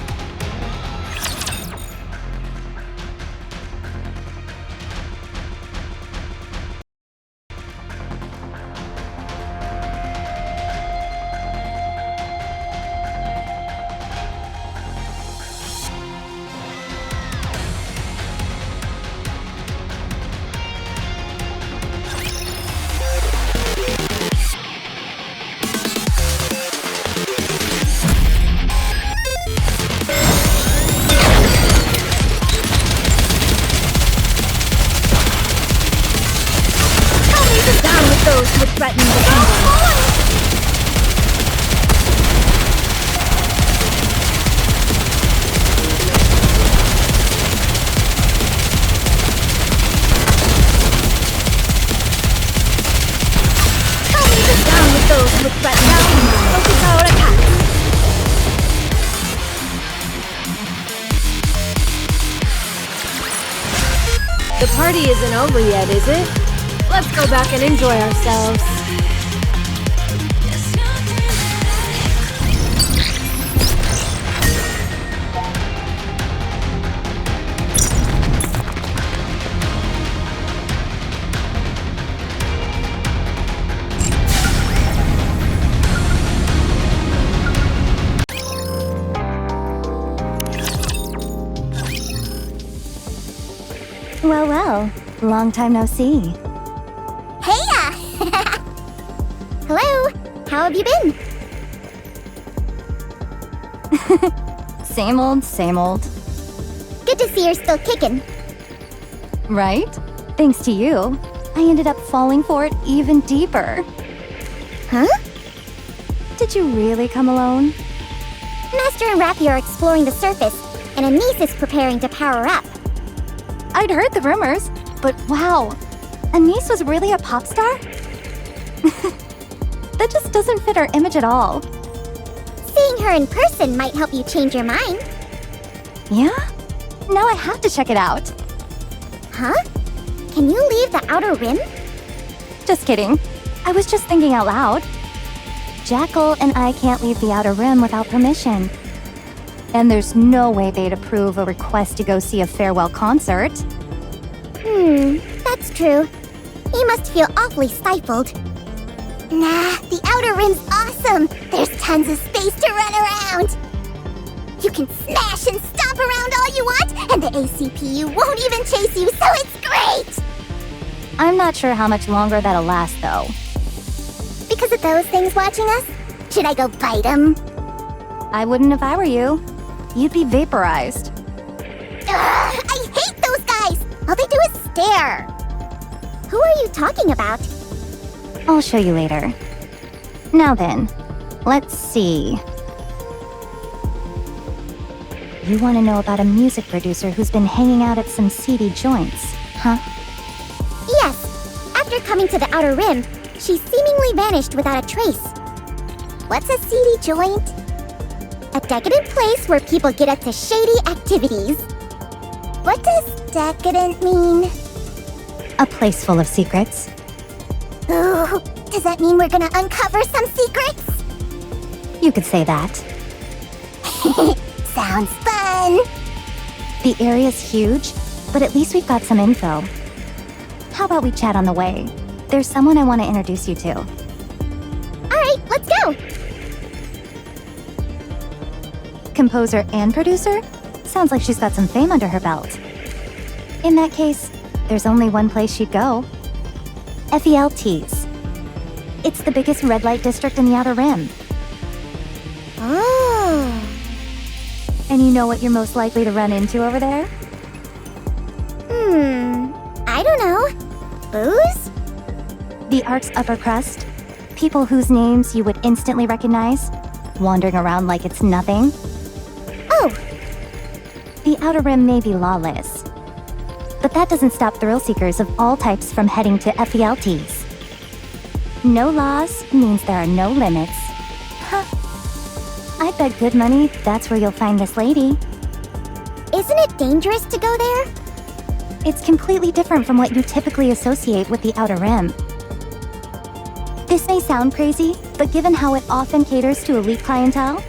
Those who threaten the kingdom. Down with those who threaten the kingdom. Focus our attacks. The party isn't over yet, is it? Let's go back and enjoy ourselves. Well, well. Long time no see. Heya! Hello, how have you been? Same old, same old. Good to see you're still kicking. Right? Thanks to you, I ended up falling for it even deeper. Huh? Did you really come alone? Master and Rappy are exploring the surface, and Anise is preparing to power up. I'd heard the rumors, but wow, Anise was really a pop star? That just doesn't fit our image at all. Seeing her in person might help you change your mind. Yeah? Now I have to check it out. Huh? Can you leave the Outer Rim? Just kidding. I was just thinking out loud. Jackal and I can't leave the Outer Rim without permission. And there's no way they'd approve a request to go see a farewell concert. That's true. You must feel awfully stifled. Nah, the Outer Rim's awesome! There's tons of space to run around! You can smash and stomp around all you want, and the ACPU won't even chase you, so it's great! I'm not sure how much longer that'll last, though. Because of those things watching us? Should I go bite them? I wouldn't if I were you. You'd be vaporized. Ugh, I hate those guys! All they do is stare! Who are you talking about? I'll show you later. Now then, let's see. You want to know about a music producer who's been hanging out at some seedy joints, huh? Yes. After coming to the Outer Rim, she seemingly vanished without a trace. What's a seedy joint? A decadent place where people get up to shady activities. What does decadent mean? A place full of secrets. Ooh, does that mean we're gonna uncover some secrets? You could say that. Sounds fun! The area's huge, but at least we've got some info. How about we chat on the way? There's someone I want to introduce you to. Alright, let's go! Composer and producer? Sounds like she's got some fame under her belt. In that case, there's only one place she'd go. FELT's. It's the biggest red light district in the Outer Rim. Oh. And you know what you're most likely to run into over there? I don't know. Booze? The Ark's upper crust? People whose names you would instantly recognize? Wandering around like it's nothing? Oh, The Outer Rim may be lawless, but that doesn't stop thrill seekers of all types from heading to FELTs. No laws means there are no limits. Huh. I bet good money that's where you'll find this lady. isn't it dangerous to go there? It's completely different from what you typically associate with the Outer Rim. This may sound crazy, but given how it often caters to elite clientele,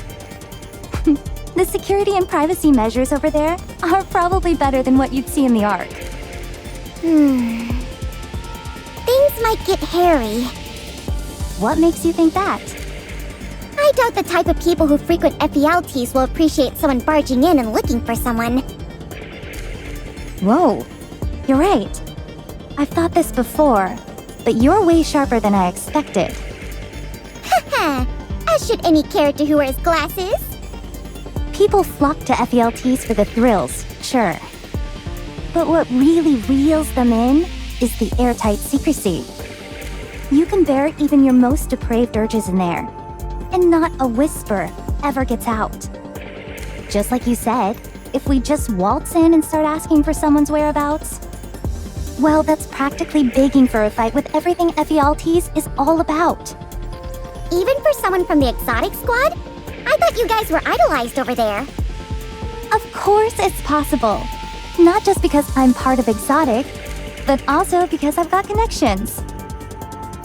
the security and privacy measures over there are probably better than what you'd see in the Ark. Things might get hairy. What makes you think that? I doubt the type of people who frequent FELTs will appreciate someone barging in and looking for someone. Whoa, you're right. I've thought this before, but you're way sharper than I expected. Haha, as should any character who wears glasses. People flock to FELTs for the thrills, sure. But what really reels them in is the airtight secrecy. You can bear even your most depraved urges in there, and not a whisper ever gets out. Just like you said, if we just waltz in and start asking for someone's whereabouts, well, that's practically begging for a fight with everything FELTs is all about. Even for someone from the exotic squad? I thought you guys were idolized over there. Of course it's possible. Not just because I'm part of Exotic, but also because I've got connections.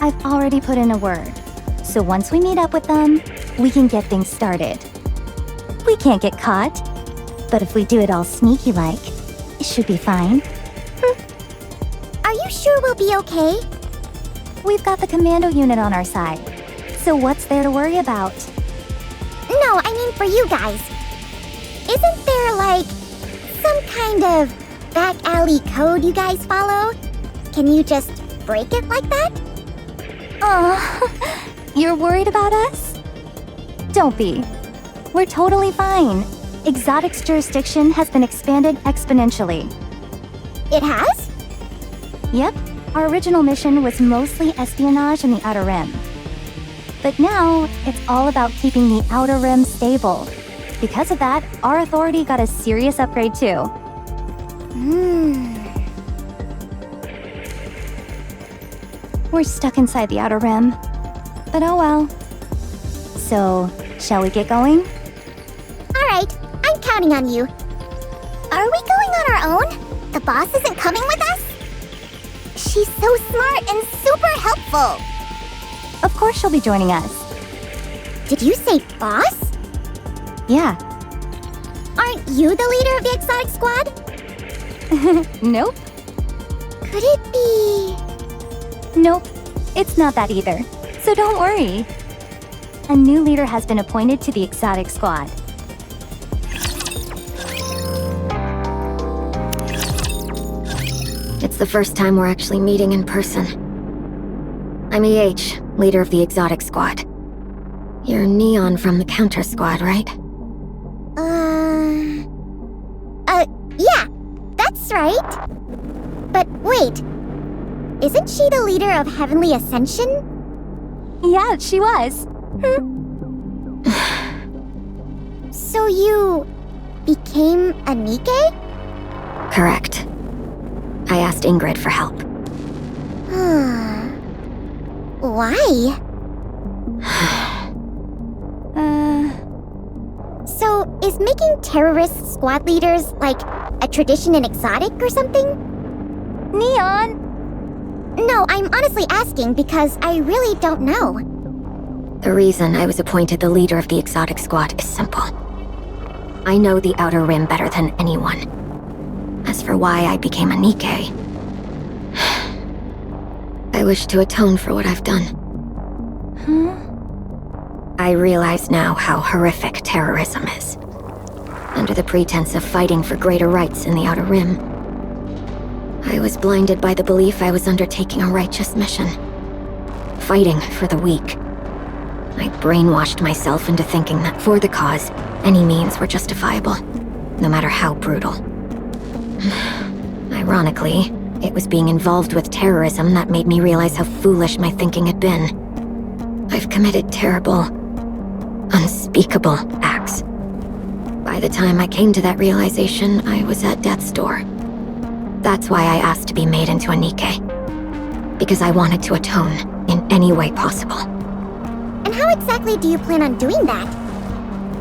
I've already put in a word, so once we meet up with them, we can get things started. We can't get caught, but if we do it all sneaky-like, it should be fine. Are you sure we'll be okay? We've got the commando unit on our side, so what's there to worry about? No, I mean for you guys. Isn't there, like, some kind of back alley code you guys follow? Can you just break it like that? Aw, you're worried about us? Don't be. We're totally fine. Exotic's jurisdiction has been expanded exponentially. It has? Yep, our original mission was mostly espionage in the Outer Rim. But now, it's all about keeping the Outer Rim stable. Because of that, our authority got a serious upgrade too. We're stuck inside the Outer Rim. But oh well. So, shall we get going? Alright, I'm counting on you. Are we going on our own? The boss isn't coming with us? She's so smart and super helpful. Of course she'll be joining us. Did you say boss? Yeah. Aren't you the leader of the exotic squad? Nope. Could it be... Nope. It's not that either. So don't worry. A new leader has been appointed to the exotic squad. It's the first time we're actually meeting in person. I'm EH, leader of the exotic squad. You're Neon from the counter squad, right? Yeah, that's right. But wait, isn't she the leader of Heavenly Ascension? Yeah, she was. So you became a NIKKE? Correct. I asked Ingrid for help. Why? So, is making terrorist squad leaders like a tradition in exotic or something? Neon! No, I'm honestly asking because I really don't know. The reason I was appointed the leader of the exotic squad is simple. I know the Outer Rim better than anyone. As for why I became a NIKKE, I wish to atone for what I've done. I realize now how horrific terrorism is. Under the pretense of fighting for greater rights in the Outer Rim, I was blinded by the belief I was undertaking a righteous mission. Fighting for the weak. I brainwashed myself into thinking that for the cause, any means were justifiable, no matter how brutal. Ironically, It was being involved with terrorism that made me realize how foolish my thinking had been. I've committed terrible, unspeakable acts. By the time I came to that realization, I was at death's door. That's why I asked to be made into a NIKKE. Because I wanted to atone in any way possible. And how exactly do you plan on doing that?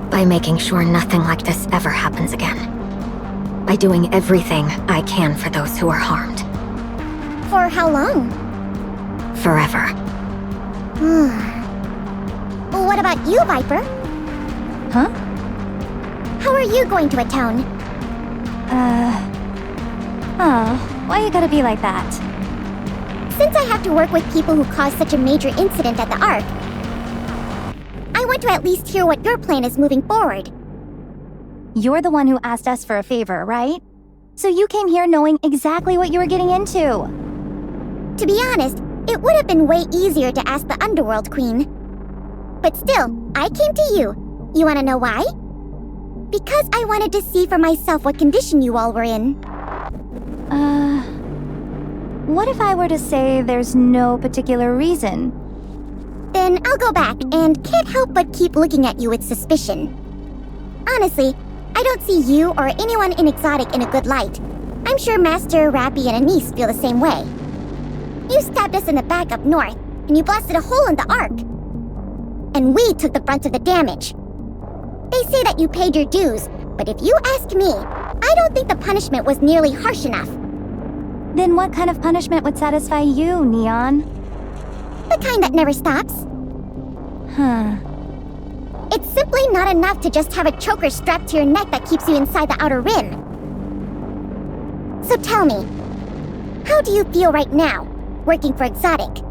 By making sure nothing like this ever happens again. By doing everything I can for those who are harmed. For how long? Forever. Well, what about you, Viper? Huh? How are you going to atone? Oh, why you gotta be like that? Since I have to work with people who caused such a major incident at the Ark, I want to at least hear what your plan is moving forward. You're the one who asked us for a favor, right? So you came here knowing exactly what you were getting into. To be honest, it would have been way easier to ask the Underworld Queen. But still, I came to you. You wanna know why? Because I wanted to see for myself what condition you all were in. What if I were to say there's no particular reason? Then I'll go back and can't help but keep looking at you with suspicion. Honestly, I don't see you or anyone in Exotic in a good light. I'm sure Master, Rappy, and Anise feel the same way. You stabbed us in the back up north, and you blasted a hole in the Ark. And we took the brunt of the damage. They say that you paid your dues, but if you ask me, I don't think the punishment was nearly harsh enough. Then what kind of punishment would satisfy you, Neon? The kind that never stops. Huh. It's simply not enough to just have a choker strapped to your neck that keeps you inside the outer rim. So tell me, how do you feel right now, working for Exotic?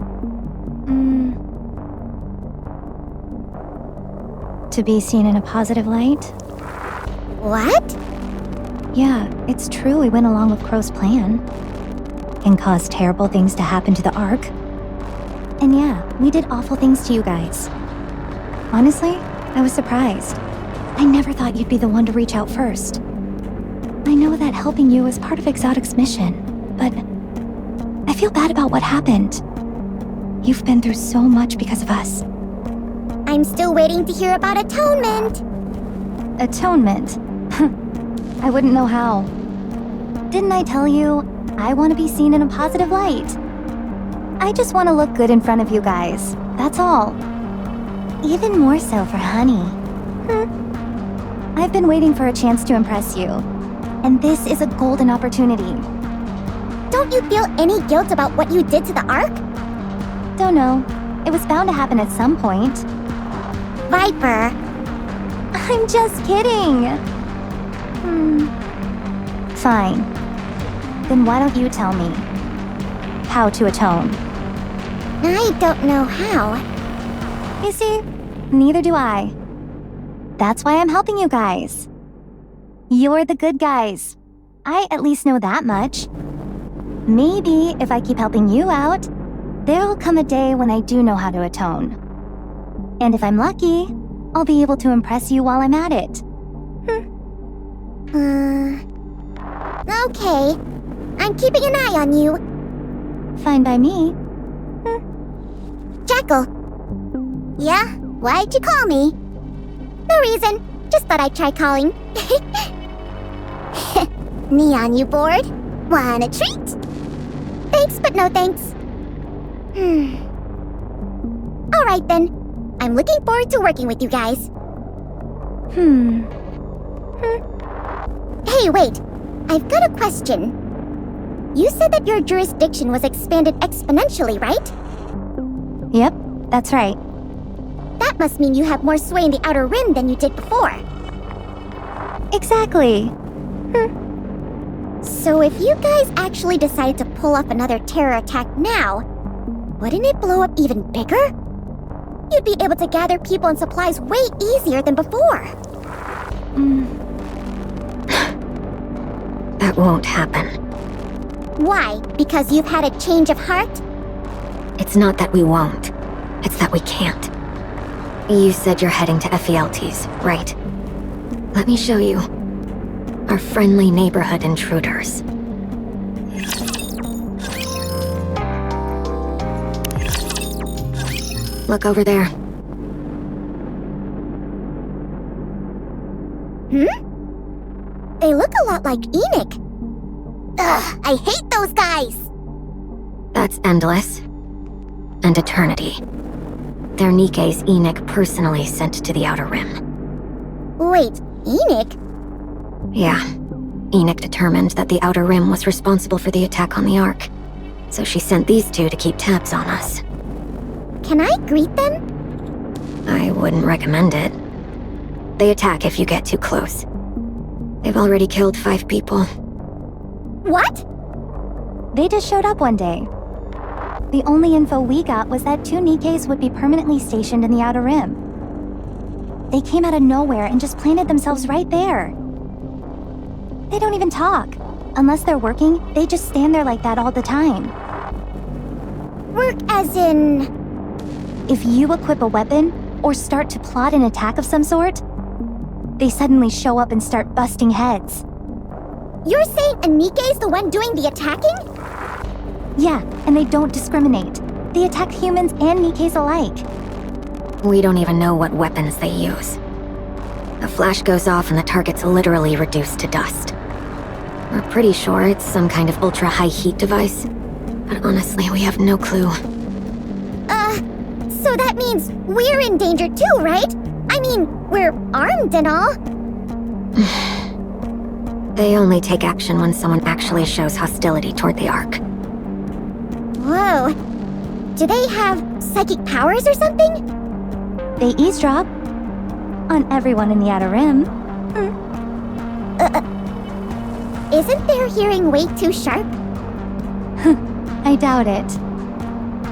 To be seen in a positive light? What? Yeah, it's true we went along with Crow's plan. And caused terrible things to happen to the Ark. And yeah, we did awful things to you guys. Honestly, I was surprised. I never thought you'd be the one to reach out first. I know that helping you is part of Exotic's mission, but I feel bad about what happened. You've been through so much because of us. I'm still waiting to hear about atonement. Atonement? I wouldn't know how. Didn't I tell you, I want to be seen in a positive light? I just want to look good in front of you guys, that's all. Even more so for Honey. I've been waiting for a chance to impress you, and this is a golden opportunity. Don't you feel any guilt about what you did to the Ark? Don't know. It was bound to happen at some point. Viper. I'm just kidding. Fine. Then why don't you tell me how to atone? I don't know how. You see, neither do I. That's why I'm helping you guys. You're the good guys. I at least know that much. Maybe if I keep helping you out, there'll come a day when I do know how to atone. And if I'm lucky, I'll be able to impress you while I'm at it. Okay. I'm keeping an eye on you. Fine by me. Jackal. Yeah? Why'd you call me? No reason. Just thought I'd try calling. Neon, you bored? Want a treat? Thanks, but no thanks. Alright then. I'm looking forward to working with you guys. Hey, wait. I've got a question. You said that your jurisdiction was expanded exponentially, right? Yep, that's right. That must mean you have more sway in the Outer Rim than you did before. Exactly. So if you guys actually decided to pull off another terror attack now, wouldn't it blow up even bigger? You'd be able to gather people and supplies way easier than before. That won't happen. Why? Because you've had a change of heart? It's not that we won't. It's that we can't. You said you're heading to Ephialtes, right? Let me show you. Our friendly neighborhood intruders. Look over there. They look a lot like NIKKE. Ugh, I hate those guys! That's Endless. And Eternity. They're NIKKE's NIKKE personally sent to the Outer Rim. Wait, NIKKE? Yeah. NIKKE determined that the Outer Rim was responsible for the attack on the Ark. So she sent these two to keep tabs on us. Can I greet them? I wouldn't recommend it. They attack if you get too close. They've already killed 5 people. What? They just showed up one day. The only info we got was that 2 NIKKEs would be permanently stationed in the Outer Rim. They came out of nowhere and just planted themselves right there. They don't even talk. Unless they're working, they just stand there like that all the time. Work as in... If you equip a weapon, or start to plot an attack of some sort, they suddenly show up and start busting heads. You're saying a NIKKE's the one doing the attacking? Yeah, and they don't discriminate. They attack humans and NIKKEs alike. We don't even know what weapons they use. A flash goes off and the target's literally reduced to dust. We're pretty sure it's some kind of ultra-high heat device, but honestly, we have no clue. So that means we're in danger too, right? I mean, we're armed and all. They only take action when someone actually shows hostility toward the Ark. Whoa. Do they have psychic powers or something? They eavesdrop on everyone in the Outer Rim. Isn't their hearing way too sharp? I doubt it.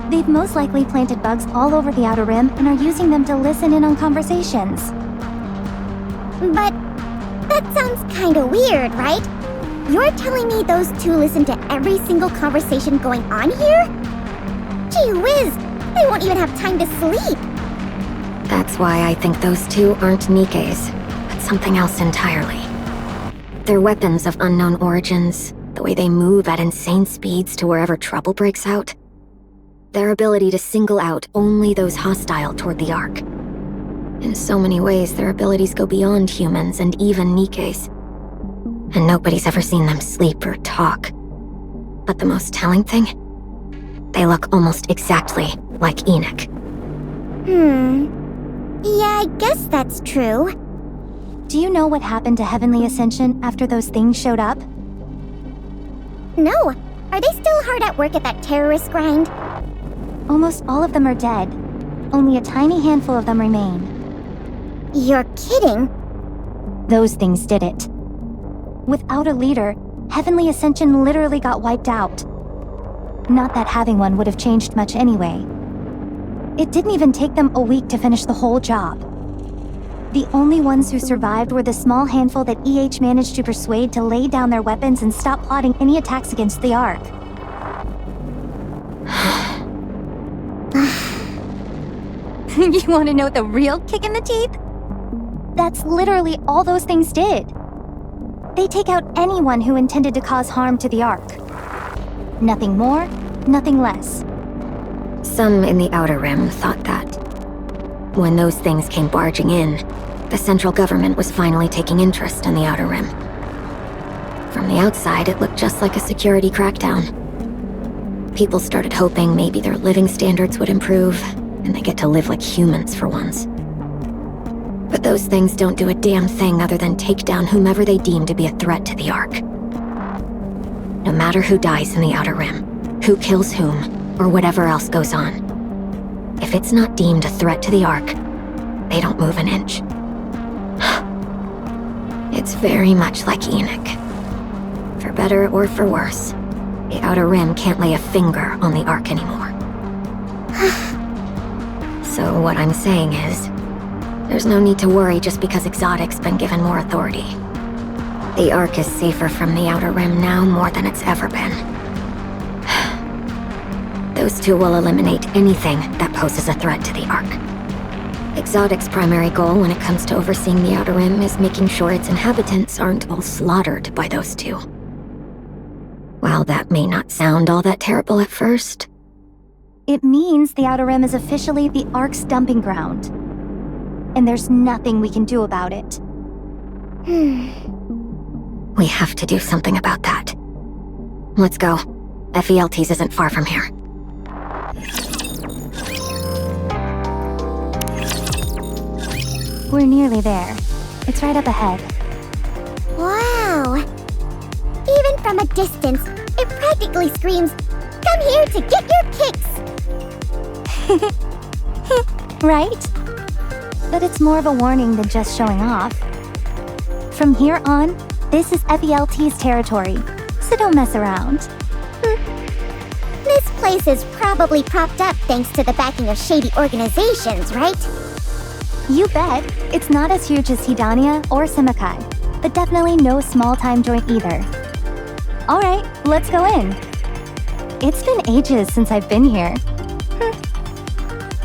They've most likely planted bugs all over the Outer Rim and are using them to listen in on conversations. But that sounds kinda weird, right? You're telling me those 2 listen to every single conversation going on here? Gee whiz, they won't even have time to sleep. That's why I think those 2 aren't NIKKEs, but something else entirely. They're weapons of unknown origins, the way they move at insane speeds to wherever trouble breaks out. Their ability to single out only those hostile toward the Ark. In so many ways, their abilities go beyond humans and even NIKKEs. And nobody's ever seen them sleep or talk. But the most telling thing? They look almost exactly like NIKKE. Yeah, I guess that's true. Do you know what happened to Heavenly Ascension after those things showed up? No. Are they still hard at work at that terrorist grind? Almost all of them are dead. Only a tiny handful of them remain. You're kidding. Those things did it. Without a leader, Heavenly Ascension literally got wiped out. Not that having one would have changed much anyway. It didn't even take them a week to finish the whole job. The only ones who survived were the small handful that EH managed to persuade to lay down their weapons and stop plotting any attacks against the Ark. You want to know the real kick in the teeth? That's literally all those things did. They take out anyone who intended to cause harm to the Ark. Nothing more, nothing less. Some in the Outer Rim thought that. When those things came barging in, the central government was finally taking interest in the Outer Rim. From the outside, it looked just like a security crackdown. People started hoping maybe their living standards would improve, and they get to live like humans for once. But those things don't do a damn thing other than take down whomever they deem to be a threat to the Ark. No matter who dies in the Outer Rim, who kills whom, or whatever else goes on, if it's not deemed a threat to the Ark, they don't move an inch. It's very much like NIKKE. For better or for worse, the Outer Rim can't lay a finger on the Ark anymore. So what I'm saying is, there's no need to worry just because Exotic's been given more authority. The Ark is safer from the Outer Rim now more than it's ever been. Those 2 will eliminate anything that poses a threat to the Ark. Exotic's primary goal when it comes to overseeing the Outer Rim is making sure its inhabitants aren't all slaughtered by those 2. While that may not sound all that terrible at first, It means the Outer Rim is officially the Ark's dumping ground. And there's nothing we can do about it. We have to do something about that. Let's go. FELT's isn't far from here. We're nearly there. It's right up ahead. Wow! Even from a distance, it practically screams, "Come here to get your kicks!" Right? But it's more of a warning than just showing off. From here on, this is FELT's territory, so don't mess around. This place is probably propped up thanks to the backing of shady organizations, right? You bet. It's not as huge as Hidania or Simikai, but definitely no small-time joint either. Alright, let's go in. It's been ages since I've been here.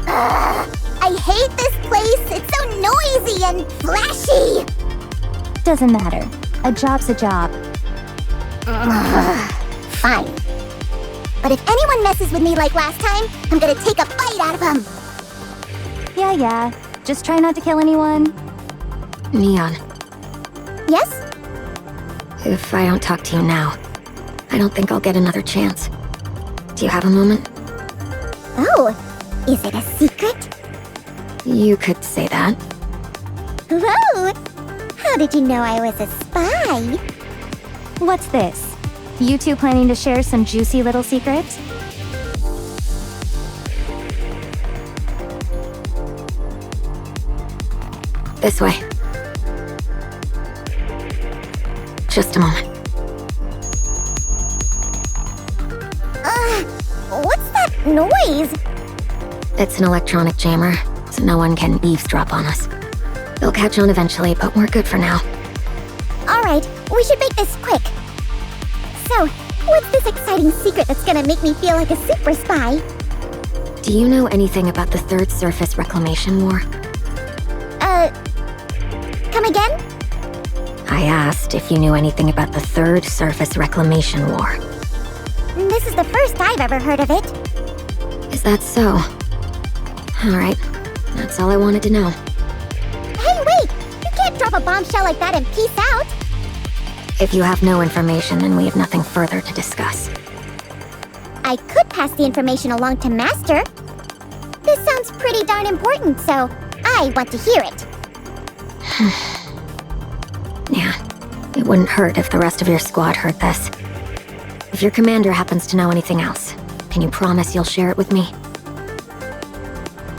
I hate this place! It's so noisy and flashy! Doesn't matter. A job's a job. Fine. But if anyone messes with me like last time, I'm gonna take a bite out of them! Yeah. Just try not to kill anyone. Neon, Yes? if I don't talk to you now, I don't think I'll get another chance. Do you have a moment? Oh, is it a secret? You could say that. Whoa! How did you know I was a spy? What's this? You two planning to share some juicy little secrets? This way. Just a moment. What's that noise? It's an electronic jammer, so no one can eavesdrop on us. They'll catch on eventually, but we're good for now. Alright, we should make this quick. So, what's this exciting secret that's gonna make me feel like a super spy? Do you know anything about the Third Surface Reclamation War? Come again? I asked if you knew anything about the Third Surface Reclamation War. This is the first I've ever heard of it. Is that so? Alright, that's all I wanted to know. Hey, wait! You can't drop a bombshell like that and peace out! If you have no information, then we have nothing further to discuss. I could pass the information along to Master. This sounds pretty darn important, so I want to hear it. Yeah, it wouldn't hurt if the rest of your squad heard this. If your commander happens to know anything else, can you promise you'll share it with me?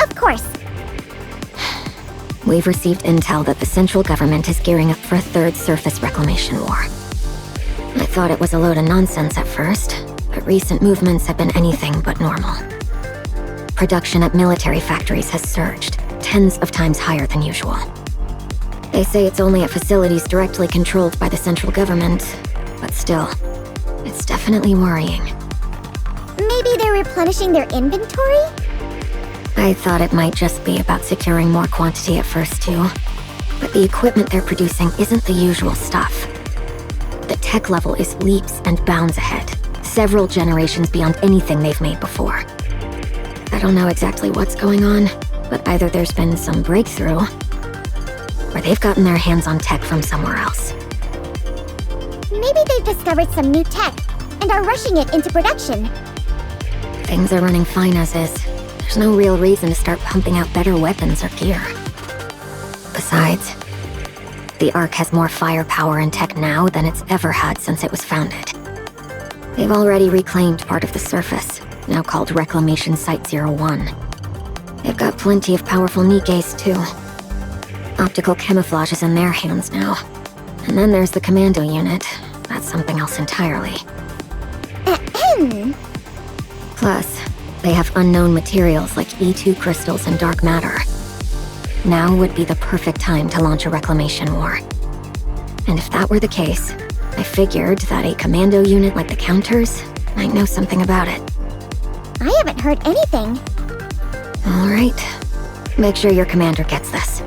Of course. We've received intel that the central government is gearing up for a third surface reclamation war. I thought it was a load of nonsense at first, but recent movements have been anything but normal. Production at military factories has surged, tens of times higher than usual. They say it's only at facilities directly controlled by the central government, but still, it's definitely worrying. Maybe they're replenishing their inventory? I thought it might just be about securing more quantity at first too, but the equipment they're producing isn't the usual stuff. The tech level is leaps and bounds ahead, several generations beyond anything they've made before. I don't know exactly what's going on, but either there's been some breakthrough, or they've gotten their hands on tech from somewhere else. Maybe they've discovered some new tech and are rushing it into production. Things are running fine as is. There's no real reason to start pumping out better weapons or gear. Besides, the Ark has more firepower and tech now than it's ever had since it was founded. They've already reclaimed part of the surface, now called Reclamation Site 01. They've got plenty of powerful NIKKEs too. Optical camouflage is in their hands now. And then there's the commando unit. That's something else entirely. Plus, they have unknown materials like E2 crystals and dark matter. Now would be the perfect time to launch a reclamation war. And if that were the case, I figured that a commando unit like the Counters might know something about it. I haven't heard anything. All right. Make sure your commander gets this.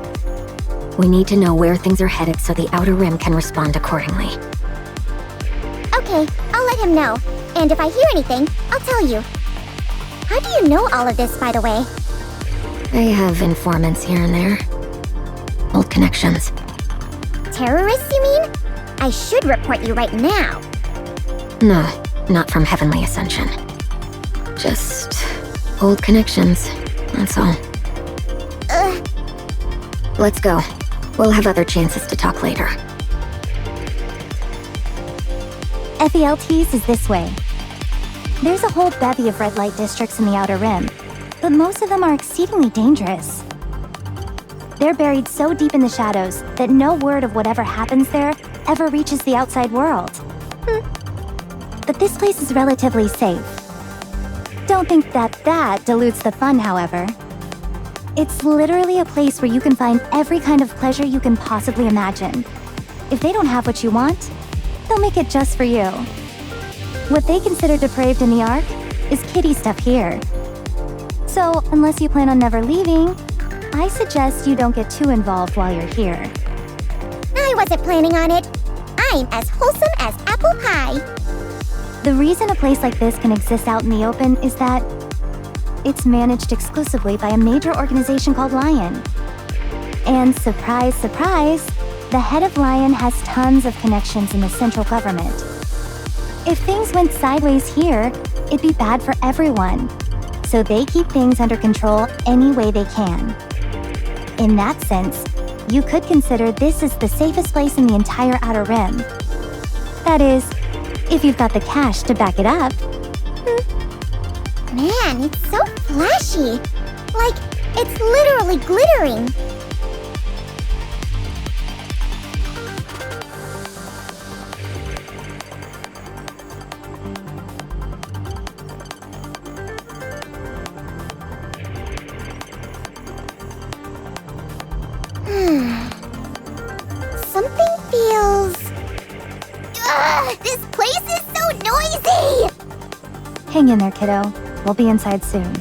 We need to know where things are headed so the Outer Rim can respond accordingly. Okay, I'll let him know. And if I hear anything, I'll tell you. How do you know all of this, by the way? I have informants here and there. Old connections. Terrorists, you mean? I should report you right now. No, not from Heavenly Ascension. Just old connections, that's all. Let's go. We'll have other chances to talk later. FELTs is this way. There's a whole bevy of red light districts in the Outer Rim, but most of them are exceedingly dangerous. They're buried so deep in the shadows that no word of whatever happens there ever reaches the outside world. But this place is relatively safe. Don't think that dilutes the fun, however. It's literally a place where you can find every kind of pleasure you can possibly imagine. If they don't have what you want, they'll make it just for you. What they consider depraved in the Ark is kiddie stuff here. So, unless you plan on never leaving, I suggest you don't get too involved while you're here. I wasn't planning on it. I'm as wholesome as apple pie. The reason a place like this can exist out in the open is that it's managed exclusively by a major organization called Lion. And surprise, surprise, the head of Lion has tons of connections in the central government. If things went sideways here, it'd be bad for everyone. So they keep things under control any way they can. In that sense, you could consider this is the safest place in the entire Outer Rim. That is, if you've got the cash to back it up. Man, it's so flashy. Like, it's literally glittering. Something feels... Ugh, this place is so noisy! Hang in there, kiddo. We'll be inside soon.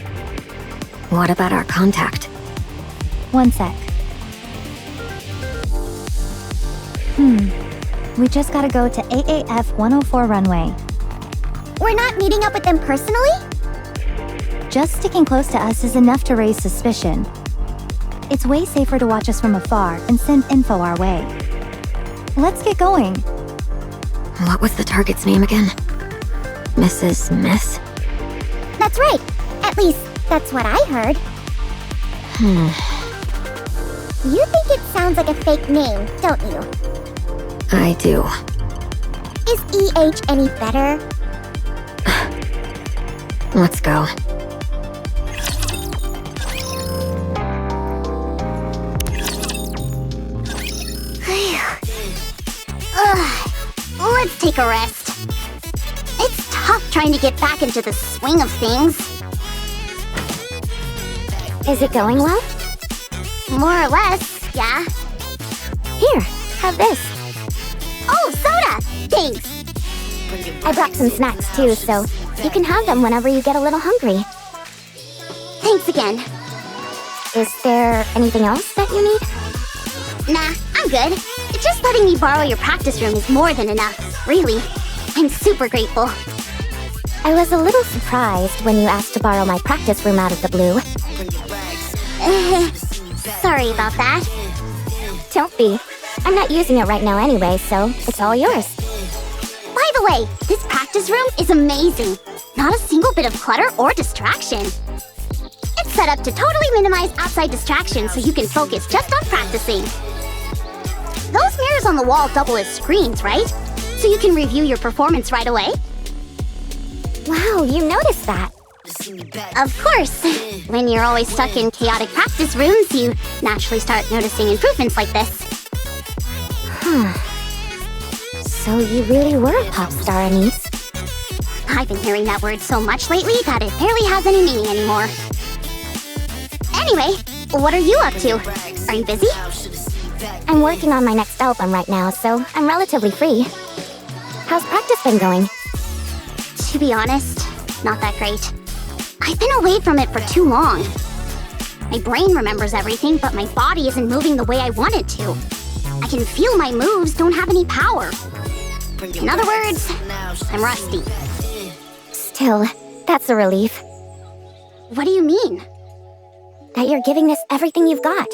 What about our contact? One sec. We just gotta go to AAF 104 runway. We're not meeting up with them personally? Just sticking close to us is enough to raise suspicion. It's way safer to watch us from afar and send info our way. Let's get going. What was the target's name again? Mrs. Miss? That's right. At least, that's what I heard. You think it sounds like a fake name, don't you? I do. Is EH any better? Let's go. Let's take a rest. It's tough trying to get back into the swing of things. Is it going well? More or less, yeah. Here, have this. Oh, soda! Thanks. I brought some snacks too, so you can have them whenever you get a little hungry. Thanks again. Is there anything else that you need? Nah, I'm good. Just letting me borrow your practice room is more than enough, really. I'm super grateful. I was a little surprised when you asked to borrow my practice room out of the blue. Sorry about that. Don't be. I'm not using it right now anyway, so it's all yours. By the way, this practice room is amazing. Not a single bit of clutter or distraction. It's set up to totally minimize outside distractions so you can focus just on practicing. Those mirrors on the wall double as screens, right? So you can review your performance right away? Wow, you noticed that. Of course. When you're always stuck in chaotic practice rooms, you naturally start noticing improvements like this. So you really were a pop star, Anise. I've been hearing that word so much lately that it barely has any meaning anymore. Anyway, what are you up to? Are you busy? I'm working on my next album right now, so I'm relatively free. How's practice been going? To be honest, not that great. I've been away from it for too long. My brain remembers everything, but my body isn't moving the way I want it to. I can feel my moves don't have any power. In other words, I'm rusty. Still, that's a relief. What do you mean? That you're giving this everything you've got.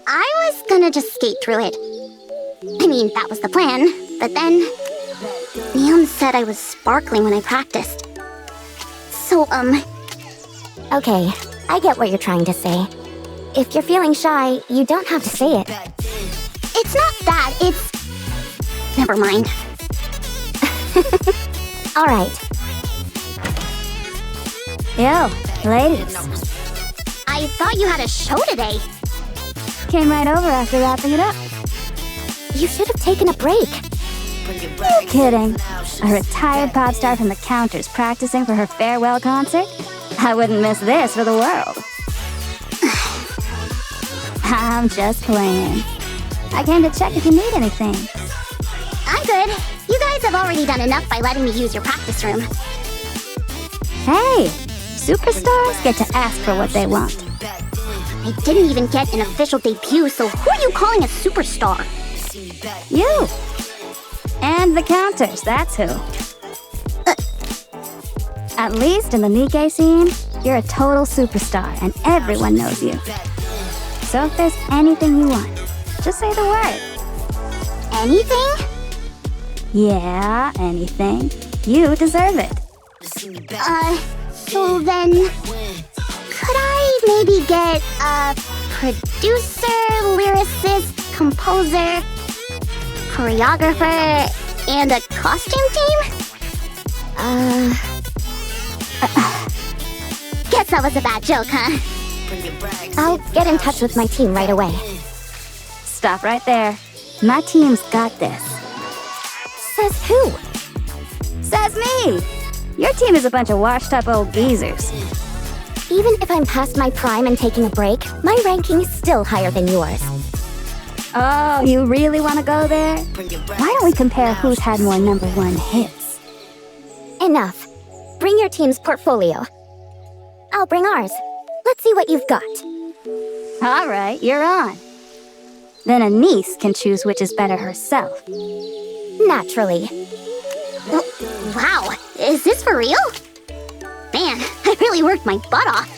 I was gonna just skate through it. I mean, that was the plan, but then Neon said I was sparkling when I practiced. So, Okay, I get what you're trying to say. If you're feeling shy, you don't have to say it. it's not that, it's... Never mind. All right. Yo, ladies. I thought you had a show today. Came right over after wrapping it up. You should have taken a break. You kidding? A retired pop star from the Counters practicing for her farewell concert? I wouldn't miss this for the world. I'm just playing. I came to check if you need anything. I'm good. You guys have already done enough by letting me use your practice room. Hey, superstars get to ask for what they want. I didn't even get an official debut, so who are you calling a superstar? You. And the Counters, that's who. At least in the NIKKE scene, you're a total superstar and everyone knows you. So if there's anything you want, just say the word. Anything? Yeah, anything. You deserve it. So then... Could I maybe get a producer, lyricist, composer, choreographer, and a costume team? Guess that was a bad joke, huh? I'll get in touch with my team right away. Stop right there. My team's got this. Says who? Says me! Your team is a bunch of washed up old geezers. Even if I'm past my prime and taking a break, my ranking is still higher than yours. Oh, you really want to go there? Why don't we compare who's had more #1 hits? Enough. Bring your team's portfolio. I'll bring ours. Let's see what you've got. All right, you're on. Then a niece can choose which is better herself. Naturally. Wow, is this for real? Man, I really worked my butt off.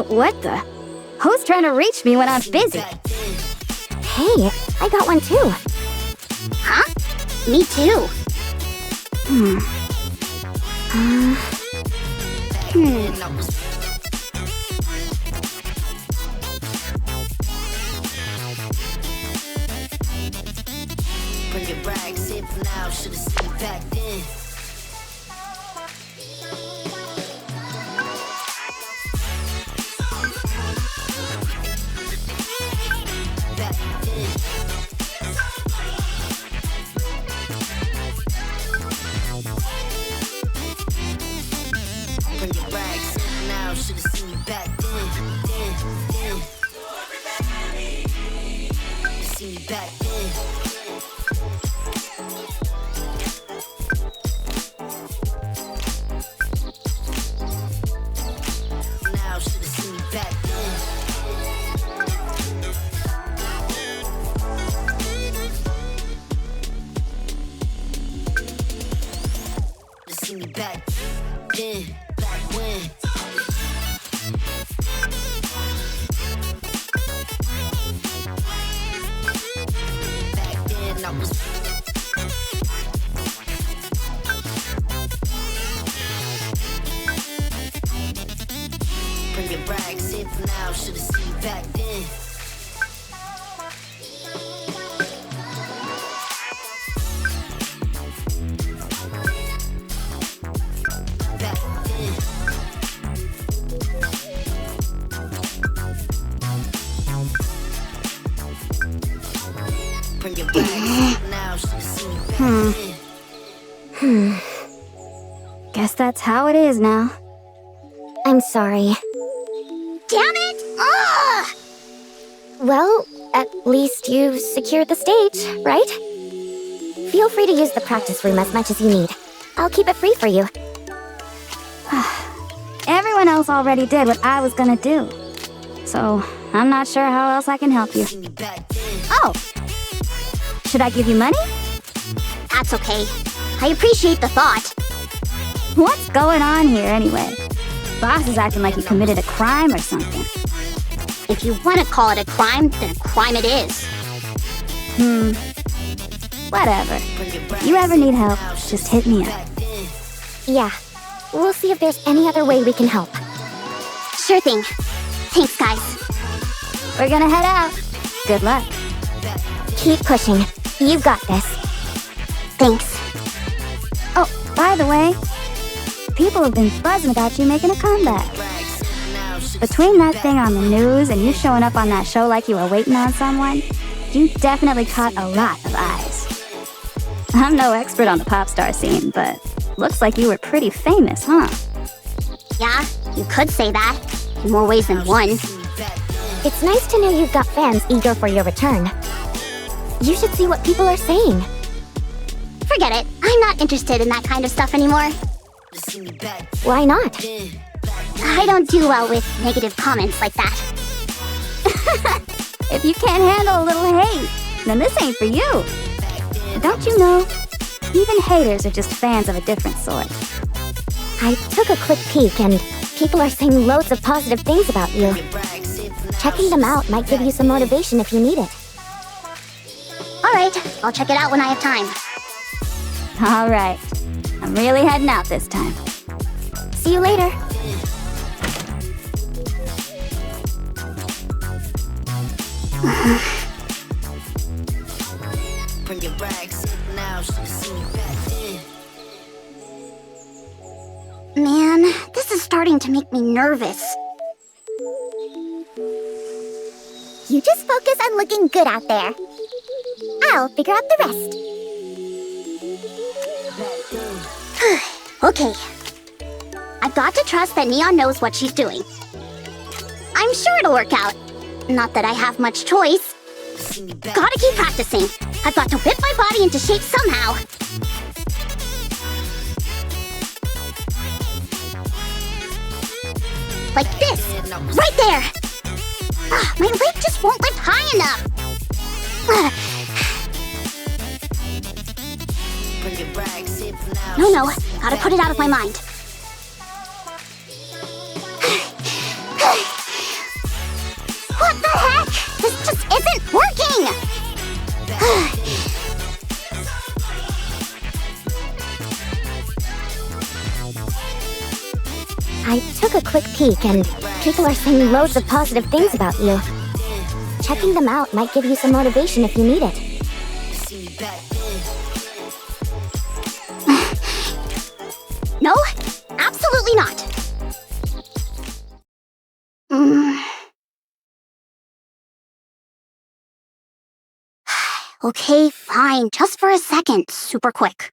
What the? Who's trying to reach me when I'm busy? Hey, I got one too. Huh? Me too. Bring it back, sit for now, should've seen back then. Bring it back, sit for now, should've seen you back then. See you back then. Now should've seen you back then. See me back then, back when. Back then I was. Bring it back, sit for now, should've seen you back then. Back then. Bring it back, sit for now, should've seen you back then. Guess that's how it is now. I'm sorry. Damn it! Ugh! Well, at least you secured the stage, right? Feel free to use the practice room as much as you need. I'll keep it free for you. Everyone else already did what I was gonna do. So, I'm not sure how else I can help you. Seen you back then. Oh! Should I give you money? That's okay. I appreciate the thought. What's going on here anyway? Boss is acting like he committed a crime or something. If you want to call it a crime, then a crime it is. Whatever. You ever need help, just hit me up. Yeah. We'll see if there's any other way we can help. Sure thing. Thanks, guys. We're gonna head out. Good luck. Keep pushing. You've got this. Thanks. Oh, by the way, people have been buzzing about you making a comeback. Between that thing on the news and you showing up on that show like you were waiting on someone, you definitely caught a lot of eyes. I'm no expert on the pop star scene, but looks like you were pretty famous, huh? Yeah, you could say that. In more ways than one. It's nice to know you've got fans eager for your return. You should see what people are saying. Forget it. I'm not interested in that kind of stuff anymore. Why not? I don't do well with negative comments like that. If you can't handle a little hate, then this ain't for you. Don't you know? Even haters are just fans of a different sort. I took a quick peek and people are saying loads of positive things about you. Checking them out might give you some motivation if you need it. Alright, I'll check it out when I have time. All right. I'm really heading out this time. See you later. Bring your rags now, should've seen you back then. Man, this is starting to make me nervous. You just focus on looking good out there. I'll figure out the rest. Okay. I've got to trust that Neon knows what she's doing. I'm sure it'll work out. Not that I have much choice. Gotta keep practicing. I've got to whip my body into shape somehow. Like this. Right there. My leg just won't lift high enough. No, gotta put it out of my mind. What the heck? This just isn't working! I took a quick peek and people are saying loads of positive things about you. Checking them out might give you some motivation if you need it. No, absolutely not. Okay, fine. Just for a second. Super quick.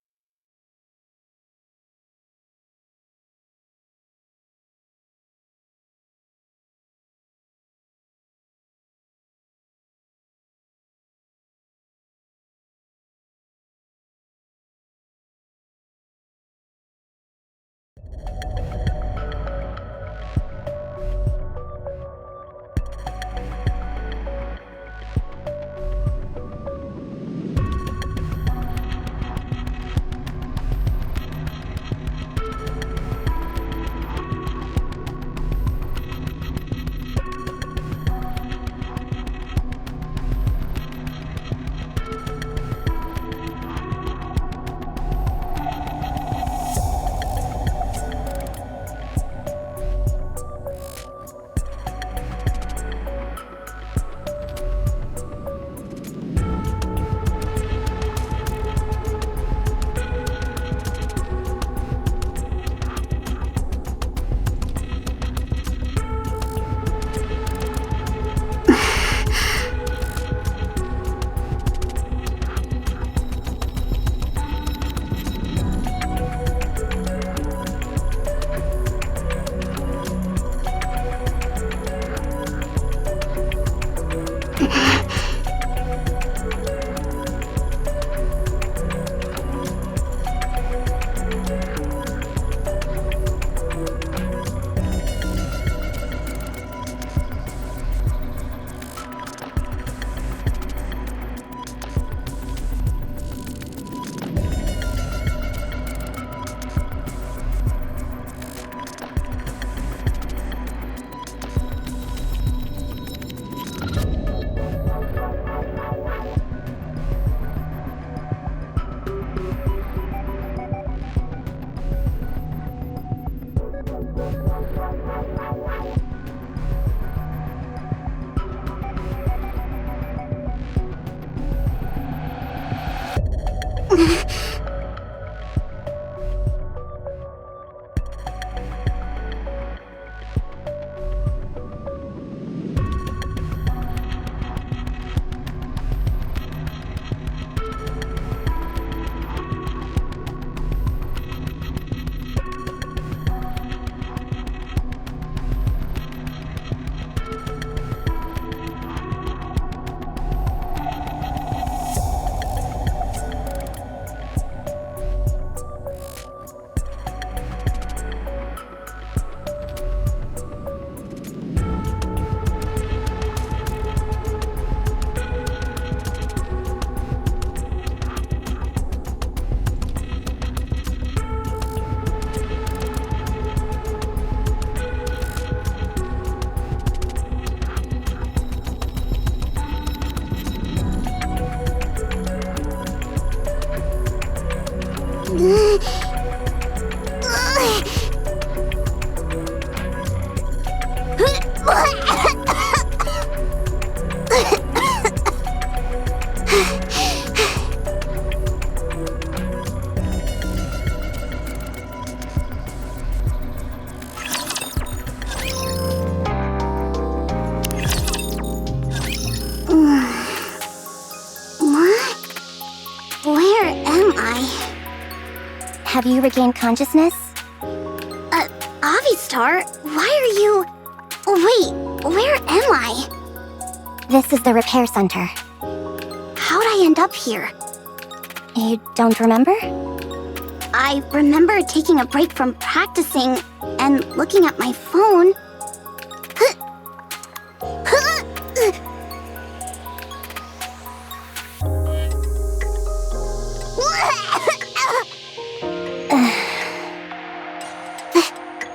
Where am I? Have you regained consciousness? Avistar, why are you... Wait, where am I? This is the repair center. How'd I end up here? You don't remember? I remember taking a break from practicing and looking at my phone.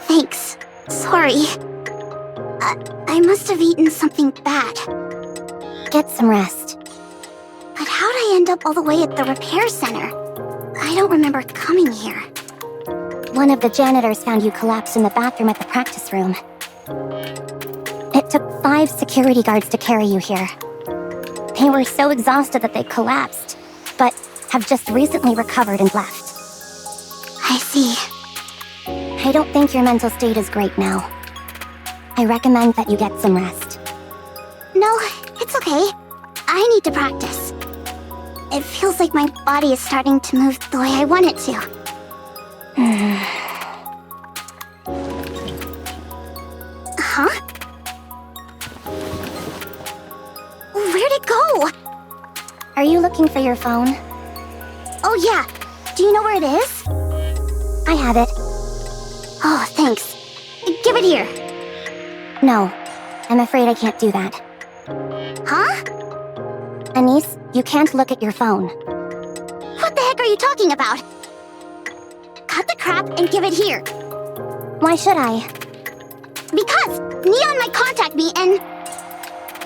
Thanks. Sorry. I must have eaten something bad. Get some rest. But how'd I end up all the way at the repair center? I don't remember coming here. One of the janitors found you collapsed in the bathroom at the practice room. It took 5 security guards to carry you here. They were so exhausted that they collapsed, but have just recently recovered and left. I see. I don't think your mental state is great now. I recommend that you get some rest. No, it's okay. I need to practice. It feels like my body is starting to move the way I want it to. Huh? Where'd it go? Are you looking for your phone? Oh yeah. Do you know where it is? I have it. Oh, thanks. Give it here. No, I'm afraid I can't do that. Huh? Anise, you can't look at your phone. What the heck are you talking about? Cut the crap and give it here. Why should I? Because Neon might contact me and...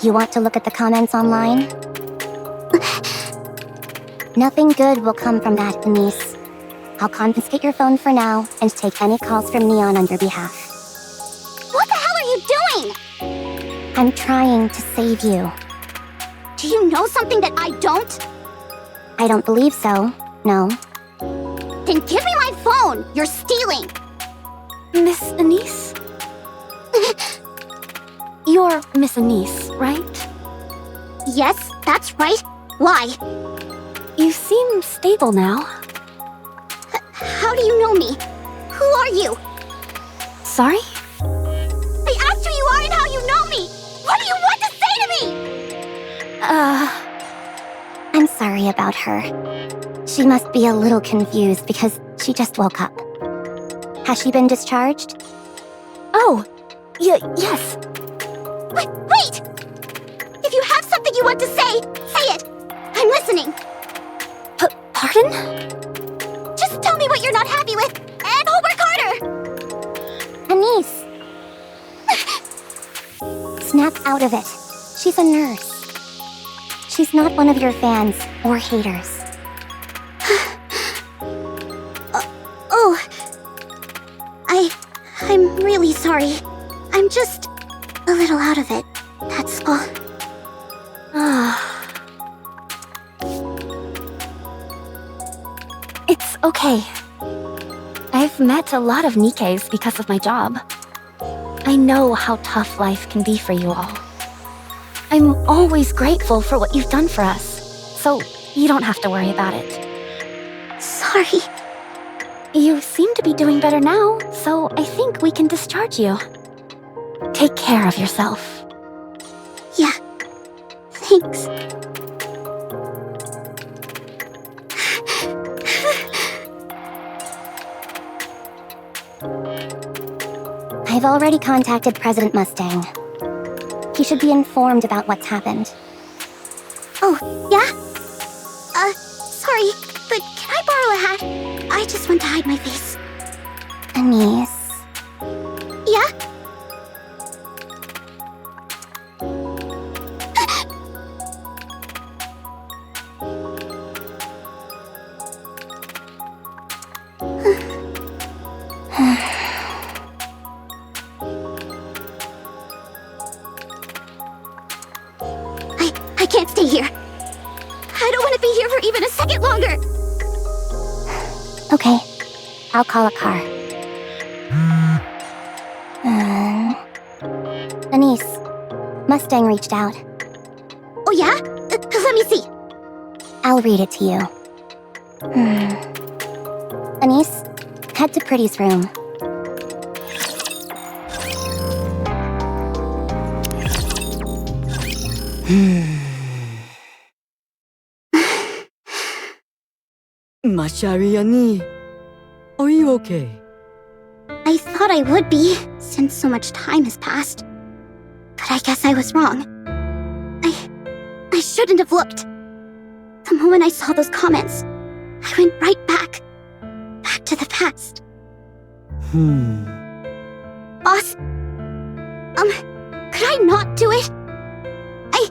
You want to look at the comments online? Nothing good will come from that, Anise. I'll confiscate your phone for now and take any calls from Neon on your behalf. What the hell are you doing? I'm trying to save you. Do you know something that I don't? I don't believe so, no. Then give me my phone! You're stealing! Miss Anise? You're Miss Anise, right? Yes, that's right. Why? You seem stable now. How do you know me? Who are you? Sorry? I asked who you are and how you know me! What do you want to say to me? I'm sorry about her. She must be a little confused because she just woke up. Has she been discharged? Oh, yes. Wait! If you have something you want to say it! I'm listening. Pardon? Just tell me what you're not happy with, and I'll work harder! Anise. Snap out of it. She's a nurse. She's not one of your fans or haters. I'm really sorry. I'm just a little out of it, that's all. It's okay. I've met a lot of NIKKEs because of my job. I know how tough life can be for you all. I'm always grateful for what you've done for us, so you don't have to worry about it. Sorry. You seem to be doing better now, so I think we can discharge you. Take care of yourself. Yeah. Thanks. I've already contacted President Mustang. He should be informed about what's happened. Oh, yeah? Sorry, but can I borrow a hat? I just want to hide my face. Anise. Yeah? can't stay here. I don't want to be here for even a second longer. Okay, I'll call a car. Anise, Mustang reached out. Oh yeah? Let me see. I'll read it to you. Anise, head to Pretty's room. Mashariani, are you okay? I thought I would be, since so much time has passed. But I guess I was wrong. I shouldn't have looked. The moment I saw those comments, I went right back to the past. Boss, could I not do it? I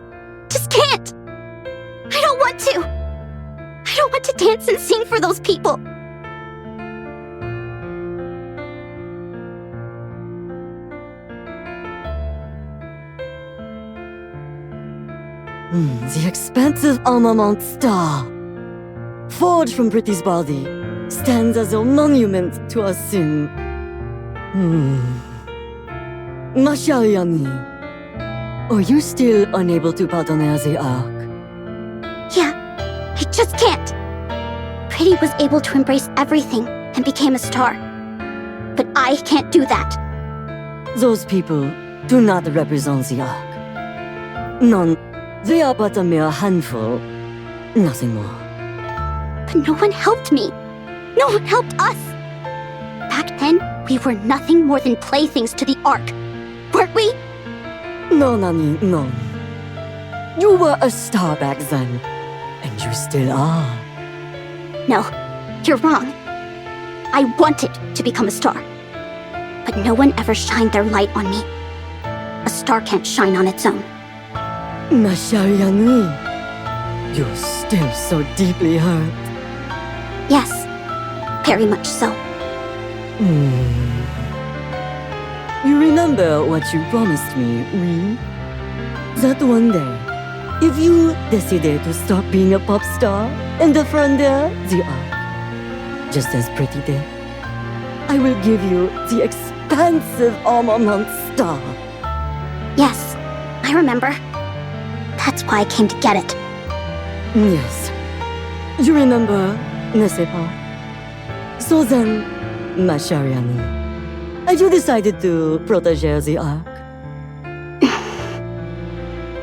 just can't. I don't want to. I don't want to dance and sing for those people. The expensive armament star, forged from Pretty's body, stands as a monument to our sin. Mashariani, are you still unable to pardonner the arc? Yeah, I just can't. Pretty was able to embrace everything and became a star. But I can't do that. Those people do not represent the arc. None. They are but a mere handful. Nothing more. But no one helped me. No one helped us. Back then, we were nothing more than playthings to the Ark. Weren't we? No, Nani, no. You were a star back then. And you still are. No, you're wrong. I wanted to become a star. But no one ever shined their light on me. A star can't shine on its own. Mashariani, you're still so deeply hurt. Yes, very much so. You remember what you promised me, oui? That one day, if you decided to stop being a pop star and defender the arc, just as Pretty did, I will give you the expansive armament star. Yes, I remember. That's why I came to get it. Yes. You remember, n'est-ce pas? So then, Mashariani, have you decided to protéger the arc?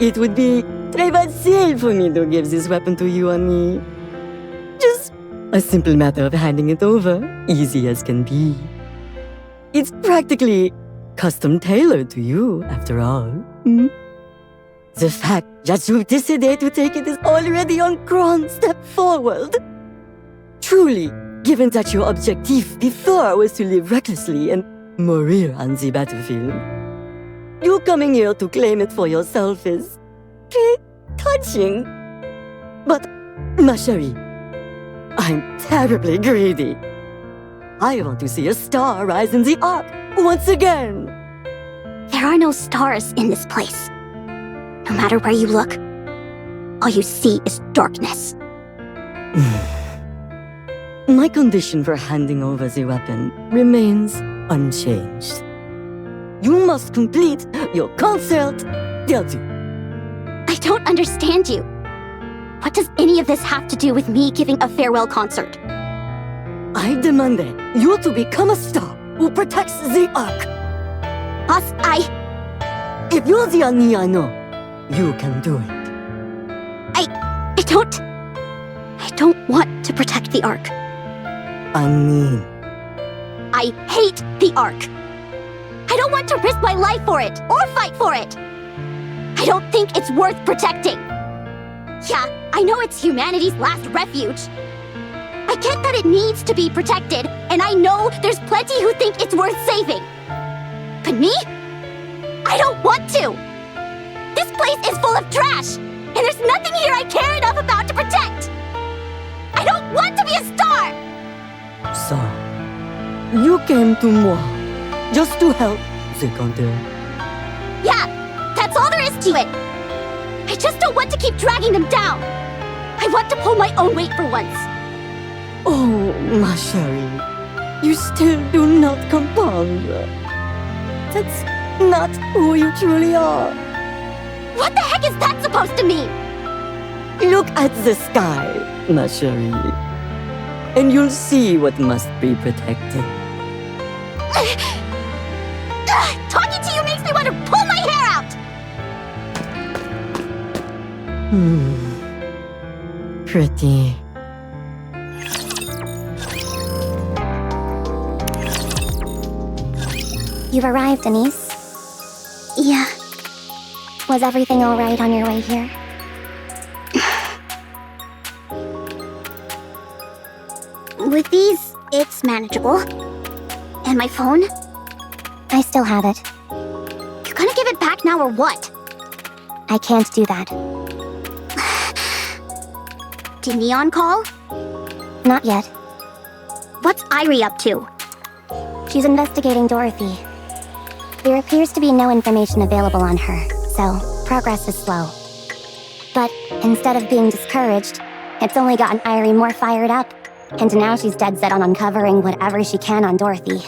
It would be très facile for me to give this weapon to you, Annie. Just a simple matter of handing it over, easy as can be. It's practically custom-tailored to you, after all. The fact that you decided to take it is already a grand step forward. Truly, given that your objective before was to live recklessly and mourir on the battlefield, you coming here to claim it for yourself is touching. But, ma chérie, I'm terribly greedy. I want to see a star rise in the arc once again. There are no stars in this place. No matter where you look, all you see is darkness. My condition for handing over the weapon remains unchanged. You must complete your concert d'adieu. I don't understand you. What does any of this have to do with me giving a farewell concert? I demanded you to become a star who protects the ark. Boss, If you're the Annie I know, you can do it. I don't want to protect the Ark. Annie. I hate the Ark. I don't want to risk my life for it, or fight for it. I don't think it's worth protecting. Yeah, I know it's humanity's last refuge. I get that it needs to be protected, and I know there's plenty who think it's worth saving. But me? I don't want to. This place is full of trash, and there's nothing here I care enough about to protect. I don't want to be a star! So, you came to moi just to help the counter. Yeah, that's all there is to it. I just don't want to keep dragging them down. I want to pull my own weight for once. Oh, ma chérie, you still do not comprendre. That's not who you truly are. What the heck is that supposed to mean? Look at the sky, ma chérie, and you'll see what must be protected. Talking to you makes me want to pull my hair out! Pretty. You've arrived, Denise. Yeah. Was everything all right on your way here? With these, it's manageable. And my phone? I still have it. You're gonna give it back now or what? I can't do that. Did Neon call? Not yet. What's Irie up to? She's investigating Dorothy. There appears to be no information available on her, so progress is slow. But instead of being discouraged, it's only gotten Irie more fired up, and now she's dead set on uncovering whatever she can on Dorothy.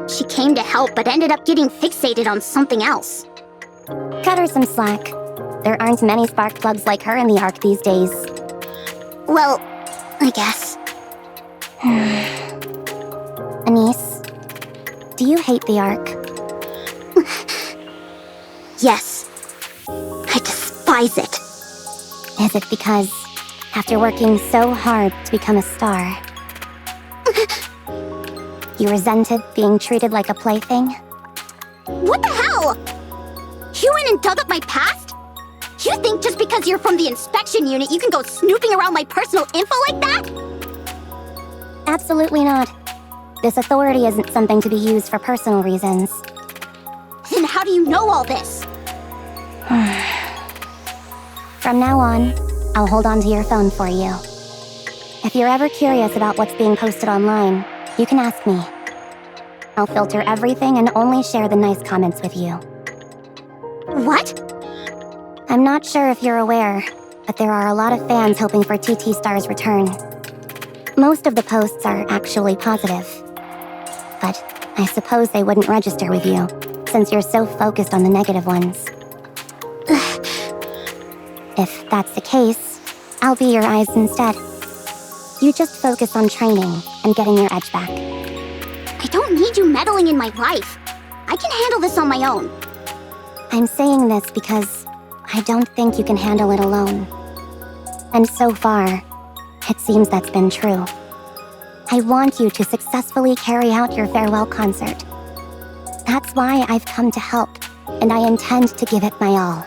She came to help, but ended up getting fixated on something else. Cut her some slack. There aren't many spark plugs like her in the Ark these days. Well, I guess. Anise, do you hate the Ark? Yes. I despise it. Is it because, after working so hard to become a star, you resented being treated like a plaything? What the hell? You went and dug up my past? You think just because you're from the inspection unit you can go snooping around my personal info like that? Absolutely not. This authority isn't something to be used for personal reasons. Then how do you know all this? From now on, I'll hold on to your phone for you. If you're ever curious about what's being posted online, you can ask me. I'll filter everything and only share the nice comments with you. What? I'm not sure if you're aware, but there are a lot of fans hoping for TT Star's return. Most of the posts are actually positive. But I suppose they wouldn't register with you, since you're so focused on the negative ones. If that's the case, I'll be your eyes instead. You just focus on training and getting your edge back. I don't need you meddling in my life. I can handle this on my own. I'm saying this because I don't think you can handle it alone. And so far, it seems that's been true. I want you to successfully carry out your farewell concert. That's why I've come to help, and I intend to give it my all.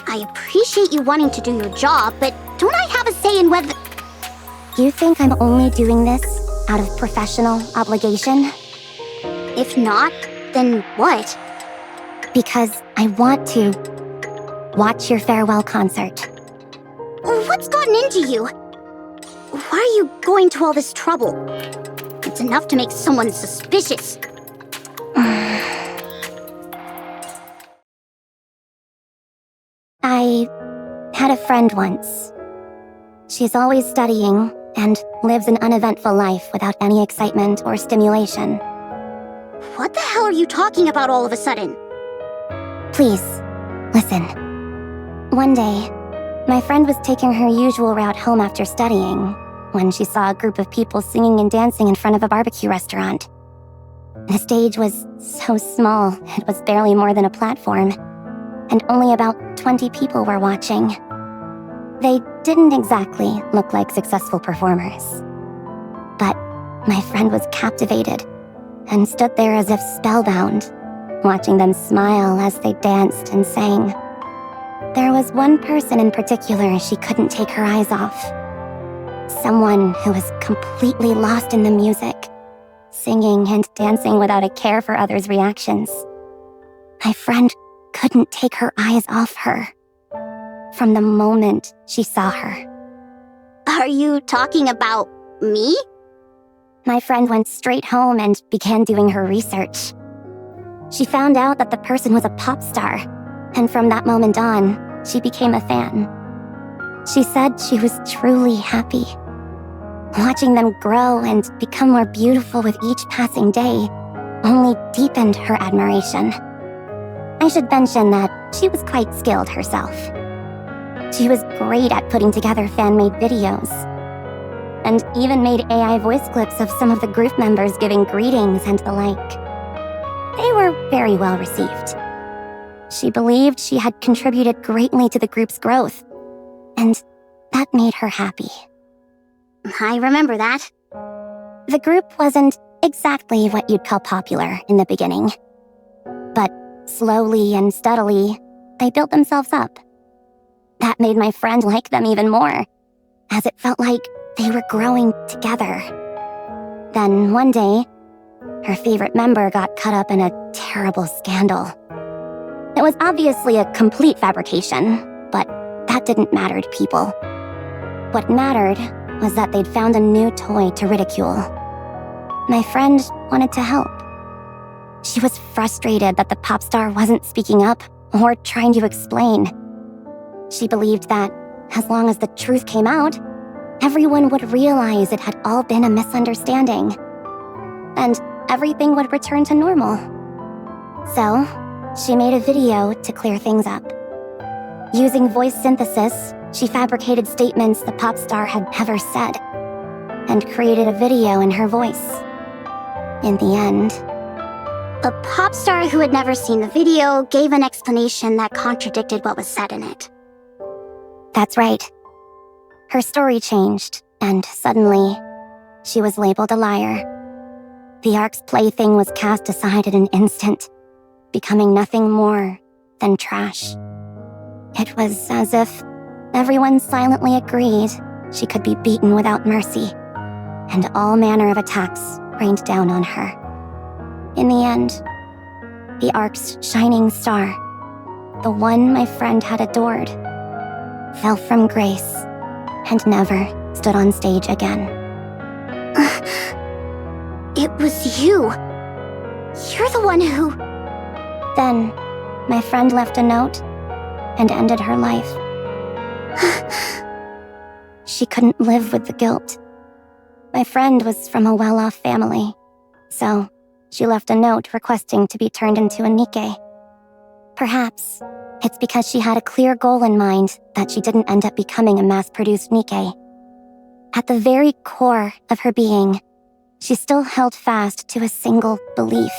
I appreciate you wanting to do your job, but don't I have a say in whether... You think I'm only doing this out of professional obligation? If not, then what? Because I want to watch your farewell concert. What's gotten into you? Why are you going to all this trouble? It's enough to make someone suspicious. I had a friend once. She's always studying and lives an uneventful life without any excitement or stimulation. What the hell are you talking about all of a sudden? Please, listen. One day, my friend was taking her usual route home after studying when she saw a group of people singing and dancing in front of a barbecue restaurant. The stage was so small, it was barely more than a platform, and only about 20 people were watching. They didn't exactly look like successful performers. But my friend was captivated and stood there as if spellbound, watching them smile as they danced and sang. There was one person in particular she couldn't take her eyes off. Someone who was completely lost in the music, singing and dancing without a care for others' reactions. My friend couldn't take her eyes off her from the moment she saw her. Are you talking about me? My friend went straight home and began doing her research. She found out that the person was a pop star, and from that moment on, she became a fan. She said she was truly happy. Watching them grow and become more beautiful with each passing day only deepened her admiration. I should mention that she was quite skilled herself. She was great at putting together fan-made videos, and even made AI voice clips of some of the group members giving greetings and the like. They were very well received. She believed she had contributed greatly to the group's growth, and that made her happy. I remember that. The group wasn't exactly what you'd call popular in the beginning, but slowly and steadily, they built themselves up. That made my friend like them even more, as it felt like they were growing together. Then one day, her favorite member got caught up in a terrible scandal. It was obviously a complete fabrication, but that didn't matter to people. What mattered was that they'd found a new toy to ridicule. My friend wanted to help. She was frustrated that the pop star wasn't speaking up or trying to explain. She believed that, as long as the truth came out, everyone would realize it had all been a misunderstanding, and everything would return to normal. So, she made a video to clear things up. Using voice synthesis, she fabricated statements the pop star had never said, and created a video in her voice. In the end, A pop star who had never seen the video gave an explanation that contradicted what was said in it. that's right. Her story changed, and suddenly, she was labeled a liar. The Ark's plaything was cast aside in an instant, becoming nothing more than trash. It was as if everyone silently agreed she could be beaten without mercy, and all manner of attacks rained down on her. In the end, the Ark's shining star, the one my friend had adored, fell from grace and never stood on stage again. It was you. You're the one who... Then, my friend left a note and ended her life. She couldn't live with the guilt. My friend was from a well-off family, so she left a note requesting to be turned into a NIKKE. Perhaps it's because she had a clear goal in mind that she didn't end up becoming a mass-produced NIKKE. At the very core of her being, she still held fast to a single belief.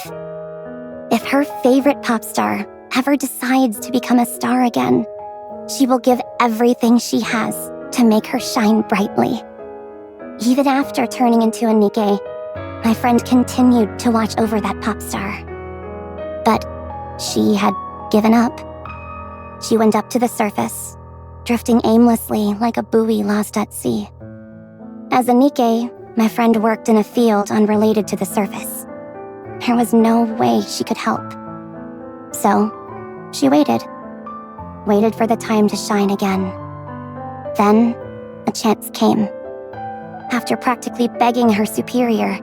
If her favorite pop star ever decides to become a star again, she will give everything she has to make her shine brightly. Even after turning into a NIKKE, my friend continued to watch over that pop star. But she had given up. She went up to the surface, drifting aimlessly like a buoy lost at sea. As a NIKKE, my friend worked in a field unrelated to the surface. There was no way she could help. So, she waited for the time to shine again. Then, a chance came. After practically begging her superior,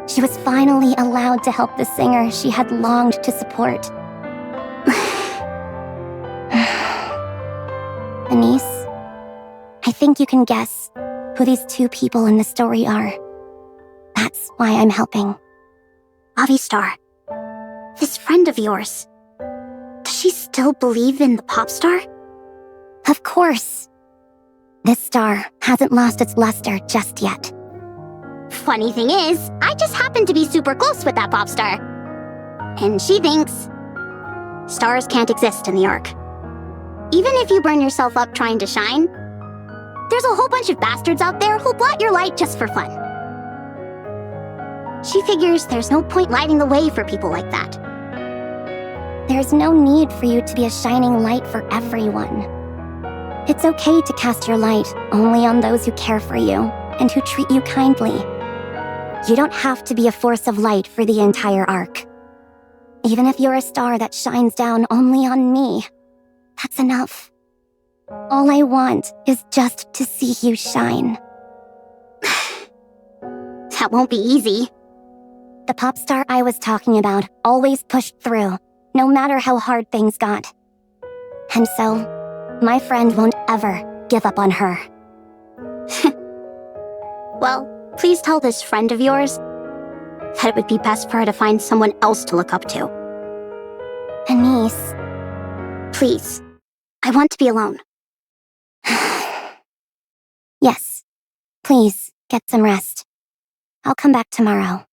she was finally allowed to help the singer she had longed to support. Anise, I think you can guess who these two people in the story are. That's why I'm helping. Avistar. This friend of yours. Does she still believe in the pop star? Of course. This star hasn't lost its luster just yet. Funny thing is, I just happen to be super close with that pop star. And she thinks stars can't exist in the Ark. Even if you burn yourself up trying to shine, there's a whole bunch of bastards out there who'll blot your light just for fun. She figures there's no point lighting the way for people like that. There's no need for you to be a shining light for everyone. It's okay to cast your light only on those who care for you and who treat you kindly. You don't have to be a force of light for the entire Ark. Even if you're a star that shines down only on me, that's enough. All I want is just to see you shine. That won't be easy. The pop star I was talking about always pushed through, no matter how hard things got. And so, My friend won't ever give up on her. Well, please tell this friend of yours that it would be best for her to find someone else to look up to. Anise, please. I want to be alone. Yes, please, get some rest. I'll come back tomorrow.